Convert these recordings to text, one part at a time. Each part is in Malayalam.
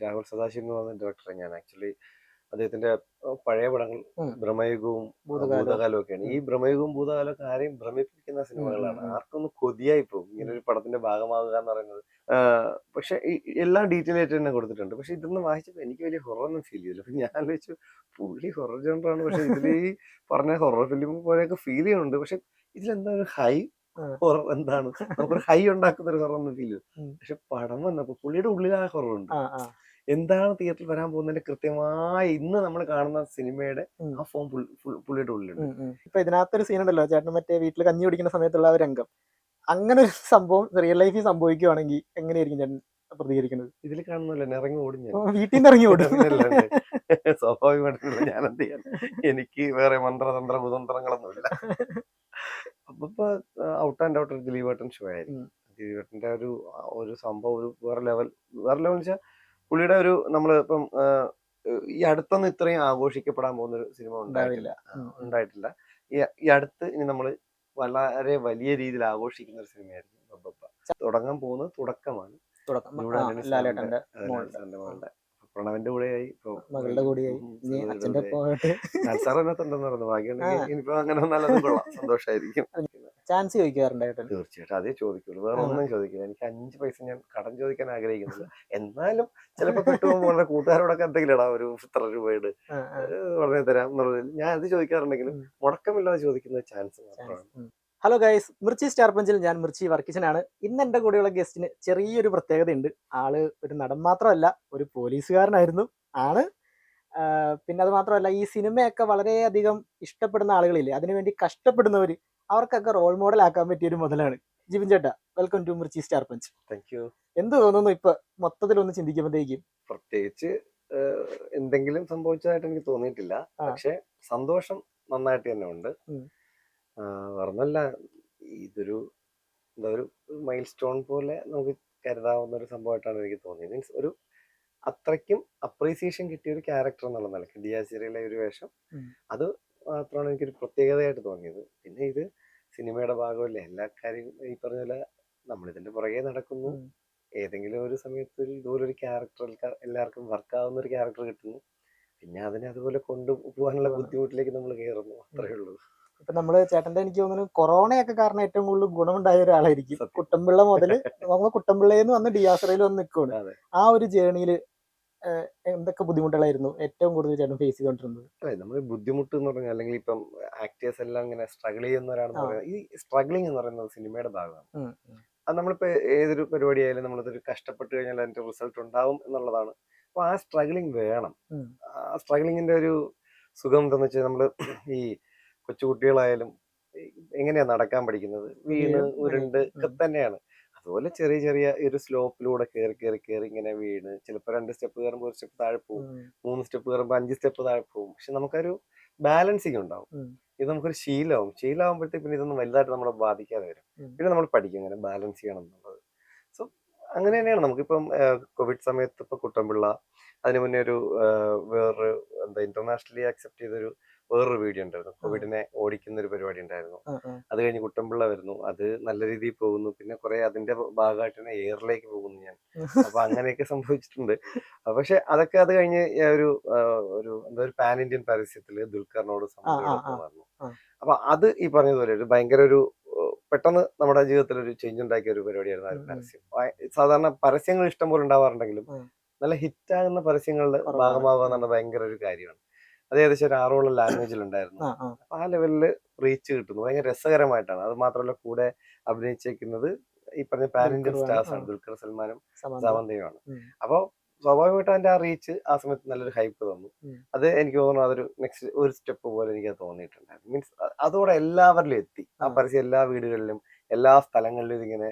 രാഹുൽ സദാശിവൻ എന്ന് പറഞ്ഞ ഡയറക്ടറെ ഞാൻ ആക്ച്വലി അദ്ദേഹത്തിന്റെ പഴയ പടങ്ങൾ ഭ്രമയുഗവും ഭൂതകാലവും ഒക്കെയാണ്. ഈ ഭ്രമയുഗവും ഭൂതകാലമൊക്കെ ആരെയും ഭ്രമിപ്പിക്കുന്ന സിനിമകളാണ്. ആർക്കൊന്ന് കൊതിയായി പോകും ഇങ്ങനെ ഒരു പടത്തിന്റെ ഭാഗമാകുക എന്ന് പറയുന്നത്. പക്ഷെ എല്ലാം ഡീറ്റെയിൽ ആയിട്ട് തന്നെ കൊടുത്തിട്ടുണ്ട്. പക്ഷെ ഇതൊന്നും വായിച്ചപ്പോൾ എനിക്ക് വലിയ ഹൊറൊന്നും ഫീൽ ചെയ്തില്ല. അപ്പൊ ഞാൻ ആലോചിച്ചു പുള്ളി ഹൊറർ ജോണറാണ്, പക്ഷെ ഇതിൽ ഈ പറഞ്ഞ ഹൊറർ ഫിലിം പോലെയൊക്കെ ഫീൽ ചെയ്യുന്നുണ്ട്. പക്ഷെ ഇതിലെന്താ ഒരു ഹൈ ഹൊറർ എന്താണ്, നമുക്കൊരു ഹൈ ഉണ്ടാക്കുന്ന ഒരു ഹൊറർ ഫീൽ ചെയ്തു. പക്ഷെ പടം വന്നപ്പോ പുള്ളിയുടെ ഉള്ളിൽ ആ ഹൊററുണ്ട്. എന്താണ് തിയേറ്ററിൽ വരാൻ പോകുന്നതിന്റെ കൃത്യമായി ഇന്ന് നമ്മൾ കാണുന്ന സിനിമയുടെ ആ ഫോം പുള്ളിയുടെ ഉള്ളിലുണ്ട്. ഇപ്പൊ ഇതിനകത്തൊരു സീൻ ഉണ്ടല്ലോ, ചേട്ടൻ മറ്റേ വീട്ടിൽ കഞ്ഞി കുടിക്കുന്ന സമയത്തുള്ള ഒരു രംഗം, അങ്ങനെ ഒരു സംഭവം റിയൽ ലൈഫിൽ സംഭവിക്കുവാണെങ്കിൽ എങ്ങനെയായിരിക്കും ചേട്ടൻ പ്രതികരിക്കുന്നത്? ഇതിൽ കാണുന്നില്ല, ഇറങ്ങി ഓടും ഞാൻ, വീട്ടിൽ നിന്ന് ഇറങ്ങി ഓടും. സ്വാഭാവികമായിട്ടുള്ള ഞാൻ എന്ത് ചെയ്യാൻ, എനിക്ക് വേറെ മന്ത്രതന്ത്ര കുതന്ത്രങ്ങളൊന്നുമില്ല. അപ്പൊ ഔട്ട് ആൻഡ് ഔട്ട് ഒരു ദിലീപേട്ടൻ ഷോ ആയിരിക്കും. ദിലീപേട്ടന്റെ ഒരു സംഭവം ഒരു വേറെ ലെവൽ വെച്ചാൽ പുള്ളിയുടെ ഒരു നമ്മള് ഇപ്പം ഈ അടുത്തൊന്നും ഇത്രയും ആഘോഷിക്കപ്പെടാൻ പോകുന്ന ഒരു സിനിമ ഉണ്ടായിട്ടില്ല. ഈ അടുത്ത് ഇനി നമ്മള് വളരെ വലിയ രീതിയിൽ ആഘോഷിക്കുന്ന ഒരു സിനിമയായിരിക്കും ബബ്ബ. തുടങ്ങാൻ പോകുന്നത് തുടക്കമാണ്. പ്രണവന്റെ കൂടെയായി, മകളുടെ കൂടെയായി, സാറിനകത്തുണ്ടെന്ന് പറഞ്ഞു. ഭാഗ്യമുണ്ടെങ്കിൽ ഇനിയിപ്പോ അങ്ങനെ നല്ലതും കൊള്ളാം, സന്തോഷമായിരിക്കും. ചാൻസ് ചോദിക്കാറുണ്ടായിട്ട്? തീർച്ചയായിട്ടും അതേ ചോദിക്കുള്ളൂ, വേറെ ഒന്നും ചോദിക്കില്ല. എനിക്ക് 5 പൈസ ഞാൻ കടം ചോദിക്കാൻ ആഗ്രഹിക്കുന്നില്ല. എന്നാലും ചിലപ്പോ പെട്ടുപോകുമ്പോൾ വളരെ കൂട്ടുകാരോടൊക്കെ എന്തെങ്കിലും ഇടാം, ഒരു ഇത്ര രൂപയുടെ വളരെ തരാം എന്നുള്ളതിൽ ഞാൻ അത് ചോദിക്കാറുണ്ടെങ്കിലും മുടക്കമില്ലാതെ ചോദിക്കുന്ന ചാൻസ് മാത്രമാണ്. ഹലോ ഗൈസ്, മിർച്ചി സ്റ്റാർ പഞ്ചിൽ ഞാൻ മിർച്ചി വർക്കിച്ചനാണ്. ഇന്ന് എൻ്റെ കൂടെയുള്ള ഗസ്റ്റിന് ചെറിയൊരു പ്രത്യേകതയുണ്ട്. ആള് ഒരു നടൻ മാത്രമല്ല, ഒരു പോലീസുകാരനായിരുന്നു ആണ്. പിന്നെ അത് മാത്രമല്ല, ഈ സിനിമയൊക്കെ വളരെയധികം ഇഷ്ടപ്പെടുന്ന ആളുകളില്ലേ, അതിനുവേണ്ടി കഷ്ടപ്പെടുന്നവർ, അവർക്കൊക്കെ റോൾ മോഡൽ ആക്കാൻ പറ്റിയ ഒരു മുതലാണ്. ജിബിൻ ചേട്ടാ, welcome to Mirchi star punch. Thank you. എന്ത് തോന്നുന്നു ഇപ്പൊ മൊത്തത്തിലൊന്ന് ചിന്തിക്കുമ്പോഴത്തേക്കും? പ്രത്യേകിച്ച് എന്തെങ്കിലും സംഭവിച്ചതായിട്ട് എനിക്ക് തോന്നിയിട്ടില്ല. പക്ഷെ സന്തോഷം നന്നായിട്ട് തന്നെ ഉണ്ട്. പറഞ്ഞല്ല, ഇതൊരു ഒരു മൈൽ സ്റ്റോൺ പോലെ നമുക്ക് കരുതാവുന്ന ഒരു സംഭവമായിട്ടാണ് എനിക്ക് തോന്നിയത്. മീൻസ് ഒരു അത്രയ്ക്കും അപ്രീസിയേഷൻ കിട്ടിയ ഒരു ക്യാരക്ടർ എന്നുള്ള നിലയ്ക്ക് ഡിയാസിറിയിലെ ഒരു വേഷം, അത് മാത്രമാണ് എനിക്കൊരു പ്രത്യേകതയായിട്ട് തോന്നിയത്. പിന്നെ ഇത് സിനിമയുടെ ഭാഗമല്ലേ, എല്ലാ കാര്യവും ഈ പറഞ്ഞ പോലെ നമ്മളിതിന്റെ പുറകെ നടക്കുന്നു. ഏതെങ്കിലും ഒരു സമയത്ത് ഇതുപോലൊരു ക്യാരക്ടർ എല്ലാവർക്കും വർക്കാവുന്ന ഒരു ക്യാരക്ടർ കിട്ടുന്നു. പിന്നെ അതിനെ അതുപോലെ കൊണ്ടുപോകാനുള്ള ബുദ്ധിമുട്ടിലേക്ക് നമ്മൾ കയറുന്നു, അത്രേ ഉള്ളൂ. ഇപ്പൊ നമ്മള് ചേട്ടന്റെ എനിക്ക് തോന്നുന്നു കൊറോണയൊക്കെ കാരണം ഏറ്റവും കൂടുതൽ ഗുണമുണ്ടായ ഒരാളായിരിക്കും. കുട്ടമ്പിള്ള മുതല് നമ്മൾ കുട്ടമ്പിള്ളയിൽ വന്ന് ഡിയാസറയിൽ വന്ന് നിൽക്കുകയാണ്. ആ ഒരു ജേർണിയില് എന്തൊക്കെ ബുദ്ധിമുട്ടുകളായിരുന്നു ഏറ്റവും കൂടുതൽ ചേട്ടൻ ഫേസ് ചെയ്തോണ്ടിരുന്നത്? അതെ, നമ്മൾ ബുദ്ധിമുട്ട് എന്ന് പറഞ്ഞാൽ, അല്ലെങ്കിൽ ഇപ്പം ആക്ടേഴ്സ് എല്ലാം ഇങ്ങനെ സ്ട്രഗിൾ ചെയ്യുന്നവരാണെന്ന് പറയുന്നത്, ഈ സ്ട്രഗ്ലിംഗ് എന്ന് പറയുന്നത് സിനിമയുടെ ഭാഗമാണ്. അത് നമ്മളിപ്പോ ഏതൊരു പരിപാടി ആയാലും നമ്മളതൊരു കഷ്ടപ്പെട്ട് കഴിഞ്ഞാൽ അതിന്റെ റിസൾട്ട് ഉണ്ടാവും എന്നുള്ളതാണ്. അപ്പൊ ആ സ്ട്രഗ്ലിംഗ് വേണം. ആ സ്ട്രഗ്ലിങ്ങിന്റെ ഒരു സുഖം എന്താന്ന് വെച്ചാൽ, നമ്മള് ഈ കൊച്ചുകുട്ടികളായാലും എങ്ങനെയാ നടക്കാൻ പഠിക്കുന്നത്, വീണ് ഉരുണ്ട് ഒക്കെ തന്നെയാണ്. അതുപോലെ ചെറിയ ചെറിയ ഒരു സ്ലോപ്പിലൂടെ കയറി ഇങ്ങനെ വീണ്, ചിലപ്പോൾ 2 സ്റ്റെപ്പ് കയറുമ്പോൾ 1 സ്റ്റെപ്പ് താഴെ പോകും, 3 സ്റ്റെപ്പ് കയറുമ്പോൾ 5 സ്റ്റെപ്പ് താഴെ പോകും. പക്ഷെ നമുക്കൊരു ബാലൻസിങ് ഉണ്ടാവും. ഇത് നമുക്കൊരു ശീലമാകുമ്പോഴത്തേക്ക് പിന്നെ ഇതൊന്നും വലുതായിട്ട് നമ്മളെ ബാധിക്കാതെ വരും. പിന്നെ നമ്മൾ പഠിക്കും എങ്ങനെ ബാലൻസ് ചെയ്യണം എന്നുള്ളത്. സോ അങ്ങനെ തന്നെയാണ് നമുക്കിപ്പം കോവിഡ് സമയത്ത് ഇപ്പൊ കുട്ടമ്പിള്ള, അതിന് മുന്നേ ഒരു വേറൊരു ഇന്റർനാഷണലി അക്സെപ്റ്റ് ചെയ്തൊരു വേറൊരു വീഡിയോ ഉണ്ടായിരുന്നു, കോവിഡിനെ ഓടിക്കുന്ന ഒരു പരിപാടി ഉണ്ടായിരുന്നു. അത് കഴിഞ്ഞ് കുട്ടമ്പിള്ള വരുന്നു, അത് നല്ല രീതിയിൽ പോകുന്നു. പിന്നെ കുറെ അതിന്റെ ഭാഗമായിട്ട് തന്നെ എയറിലേക്ക് പോകുന്നു ഞാൻ. അപ്പൊ അങ്ങനെയൊക്കെ സംഭവിച്ചിട്ടുണ്ട്. പക്ഷെ അതൊക്കെ അത് കഴിഞ്ഞ് ഒരു പാൻ ഇന്ത്യൻ പരസ്യത്തില് ദുൽഖറിനോട് സംബന്ധിച്ചു. അപ്പൊ അത് ഈ പറഞ്ഞതുപോലെ ഒരു ഭയങ്കര ഒരു പെട്ടെന്ന് നമ്മുടെ ജീവിതത്തിൽ ഒരു ചേഞ്ച് ഉണ്ടാക്കിയ ഒരു പരിപാടിയായിരുന്നു ആ ഒരു പരസ്യം. സാധാരണ പരസ്യങ്ങൾ ഇഷ്ടം പോലെ ഉണ്ടാവാറുണ്ടെങ്കിലും നല്ല ഹിറ്റാകുന്ന പരസ്യങ്ങളുടെ ഭാഗമാകുക എന്നുള്ളത് ഭയങ്കര ഒരു കാര്യമാണ്. അത് ഏകദേശം ഒരു 6 ലാംഗ്വേജിലുണ്ടായിരുന്നു. അപ്പൊ ആ ലെവലില് റീച്ച് കിട്ടുന്നു, ഭയങ്കര രസകരമായിട്ടാണ്. അത് മാത്രമല്ല കൂടെ അഭിനയിച്ചേക്കുന്നത് ഈ പറഞ്ഞ പാൻ ഇന്ത്യൻ സ്റ്റാർസ് ആണ്, ദുൽഖർ സൽമാനും സമന്തയുമാണ്. അപ്പൊ സ്വാഭാവികമായിട്ടും അതിന്റെ ആ റീച്ച് ആ സമയത്ത് നല്ലൊരു ഹൈപ്പ് തന്നു. അത് എനിക്ക് തോന്നുന്നു അതൊരു നെക്സ്റ്റ് ഒരു സ്റ്റെപ്പ് പോലെ എനിക്ക് അത് തോന്നിയിട്ടുണ്ടായിരുന്നു. മീൻസ് അതോടെ എല്ലാവരിലും എത്തി ആ പരസ്യം, എല്ലാ വീടുകളിലും എല്ലാ സ്ഥലങ്ങളിലും ഇതിങ്ങനെ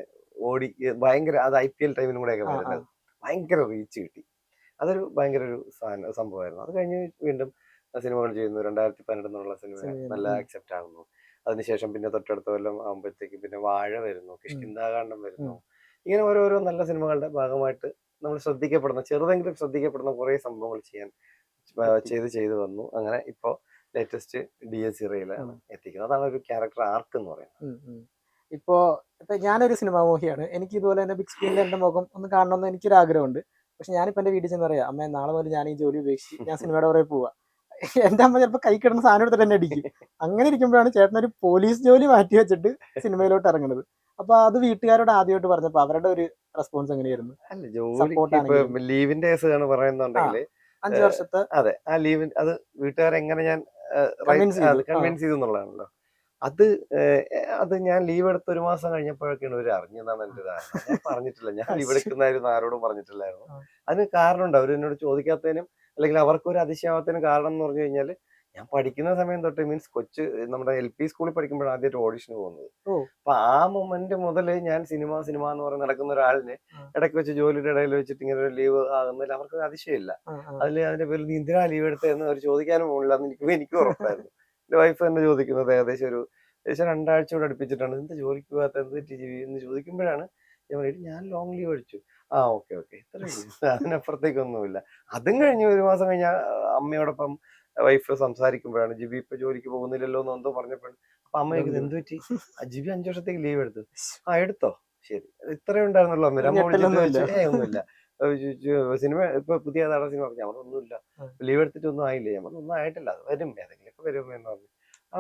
ഓടി ഭയങ്കര, അത് IPL ടൈമിനും കൂടെയൊക്കെ വരുന്നത്, ഭയങ്കര റീച്ച് കിട്ടി. അതൊരു ഭയങ്കര ഒരു സംഭവമായിരുന്നു. അത് കഴിഞ്ഞ് വീണ്ടും സിനിമകൾ ചെയ്യുന്നു. 2012 എന്നുള്ള സിനിമ നല്ല ആക്സെപ്റ്റ് ആകുന്നു. അതിനുശേഷം പിന്നെ തൊട്ടടുത്ത കൊല്ലം ആകുമ്പോഴത്തേക്ക് പിന്നെ വാഴ വരുന്നു, കിഷ്കിന്ധാകാന്ഡം വരുന്നു. ഇങ്ങനെ ഓരോരോ നല്ല സിനിമകളുടെ ഭാഗമായിട്ട് നമ്മൾ ശ്രദ്ധിക്കപ്പെടുന്ന, ചെറുതെങ്കിലും ശ്രദ്ധിക്കപ്പെടുന്ന കുറെ സംഭവങ്ങൾ ചെയ്തു വന്നു. അങ്ങനെ ഇപ്പോ ലേറ്റസ്റ്റ് ഡിയാസിറിയിലാണ് എത്തിക്കുന്നത്. അതാണ് ഒരു ക്യാരക്ടർ ആർക്ക് എന്ന് പറയുന്നത്. ഇപ്പൊ ഞാനൊരു സിനിമാ മോഹിയാണ്. എനിക്ക് ഇതുപോലെ തന്നെ ബിഗ് സ്ക്രീനിൽ എന്റെ മുഖം ഒന്ന് കാണണമെന്ന് എനിക്കൊരു ആഗ്രഹമുണ്ട്. പക്ഷെ ഞാനിപ്പോൾ എൻ്റെ വീട്ടിൽ ചെന്ന് പറയാം, അമ്മ നാളെ മുതൽ ഞാൻ ഈ ജോലി ഉപേക്ഷിച്ച് ഞാൻ സിനിമയുടെ പുറകെ പോവാ. എൻ്റെ അമ്മ ചിലപ്പോൾ കൈ കിടന്ന സാധനം എടുത്തിട്ട് തന്നെ അടിക്കും. അങ്ങനെ ഇരിക്കുമ്പോഴാണ് ചേട്ടൻ ഒരു പോലീസ് ജോലി മാറ്റി വെച്ചിട്ട് സിനിമയിലോട്ട് ഇറങ്ങുന്നത്. അപ്പൊ അത് വീട്ടുകാരോട് ആദ്യമായിട്ട് പറഞ്ഞപ്പോൾ അവരുടെ ഒരു റെസ്പോൺസ് എങ്ങനെയായിരുന്നു? അല്ല, ജോലിക്ക് സപ്പോർട്ട് ഇപ്പൊ ആണെങ്കിലും ലീവിന്റെ കേസാണ് പറയുന്നുണ്ടെങ്കിൽ 5 വർഷത്തെ അതെ, ആ ലീവിൻ അത് വീട്ടുകാരെങ്ങനെ ഞാൻ കൺവിൻസ് ചെയ്തു. കൺവിൻസ് ചെയ്തു എന്നുള്ളതാണല്ലോ. അത് അത് ഞാൻ ലീവ് എടുത്ത് 1 മാസം കഴിഞ്ഞപ്പോഴൊക്കെയാണ് ഇവർ അറിഞ്ഞതാണ് എന്റെ ധാരണ. ഞാൻ പറഞ്ഞിട്ടില്ല, ഞാൻ ലീവ് എടുക്കുന്നതായിരുന്നു, ആരോടും പറഞ്ഞിട്ടില്ലായിരുന്നു. അതിന് കാരണമുണ്ട്, അവർ എന്നോട് ചോദിക്കാത്തതിനും അല്ലെങ്കിൽ അവർക്കൊരു അതിശയാവത്തിനും കാരണം എന്ന് പറഞ്ഞു കഴിഞ്ഞാൽ, ഞാൻ പഠിക്കുന്ന സമയം തൊട്ട് മീൻസ് നമ്മുടെ LP സ്കൂളിൽ പഠിക്കുമ്പോഴാണ് ആദ്യമായിട്ട് ഓഡിഷന് പോകുന്നത്. അപ്പൊ ആ മൊമെന്റ് മുതൽ ഞാൻ സിനിമ സിനിമ എന്ന് പറഞ്ഞ് നടക്കുന്ന ഒരാളിന് ഇടയ്ക്ക് വെച്ച് ജോലിയുടെ ഇടയിൽ വെച്ചിട്ട് ഇങ്ങനെ ഒരു ലീവ് ആകുന്നതിൽ അവർക്ക് അതിശയമില്ല. അതിന്റെ പേരിൽ നീ എന്തിനാ ലീവ് എടുത്തതെന്ന് അവർ ചോദിക്കാനും പോകില്ല എന്ന് എനിക്ക് ഉറപ്പായിരുന്നു. എന്റെ വൈഫ് തന്നെ ചോദിക്കുന്നത് ഏകദേശം 2 ആഴ്ച കൂടെ അടുപ്പിച്ചിട്ടാണ്, എന്ത് ജോലിക്ക് പോകാത്ത, എന്ത് ജീവി എന്ന് ചോദിക്കുമ്പോഴാണ് ഞാൻ പറയുന്നത് ഞാൻ ലോങ് ലീവ് അടിച്ചു. ഓക്കെ അതിനപ്പുറത്തേക്കൊന്നുമില്ല. അതും കഴിഞ്ഞ് 1 മാസം കഴിഞ്ഞ അമ്മയോടൊപ്പം വൈഫ് സംസാരിക്കുമ്പോഴാണ് ജിബി ഇപ്പൊ ജോലിക്ക് പോകുന്നില്ലല്ലോ എന്ന് എന്തോ പറഞ്ഞപ്പോഴാണ്. അപ്പൊ അമ്മ ചോദിക്കുന്നത് എന്ത് പറ്റി, ജിബി 5 വർഷത്തേക്ക് ലീവ് എടുത്തു. എടുത്തോ, ശരി, ഇത്രയും ഉണ്ടായിരുന്നല്ലോ അമ്മ. അമ്മ വിളിച്ചിട്ട് ഒന്നുമില്ല, സിനിമ ഇപ്പൊ പുതിയ ഏതാണ് സിനിമ പറഞ്ഞു, അവിടെ ഒന്നുമില്ല, ലീവ് എടുത്തിട്ട് ഒന്നും ആയില്ലേ, ഞാൻ പറഞ്ഞു ഒന്നും ആയിട്ടില്ല, അത് വരും, ഏതെങ്കിലുമൊക്കെ വരും എന്ന് പറഞ്ഞു.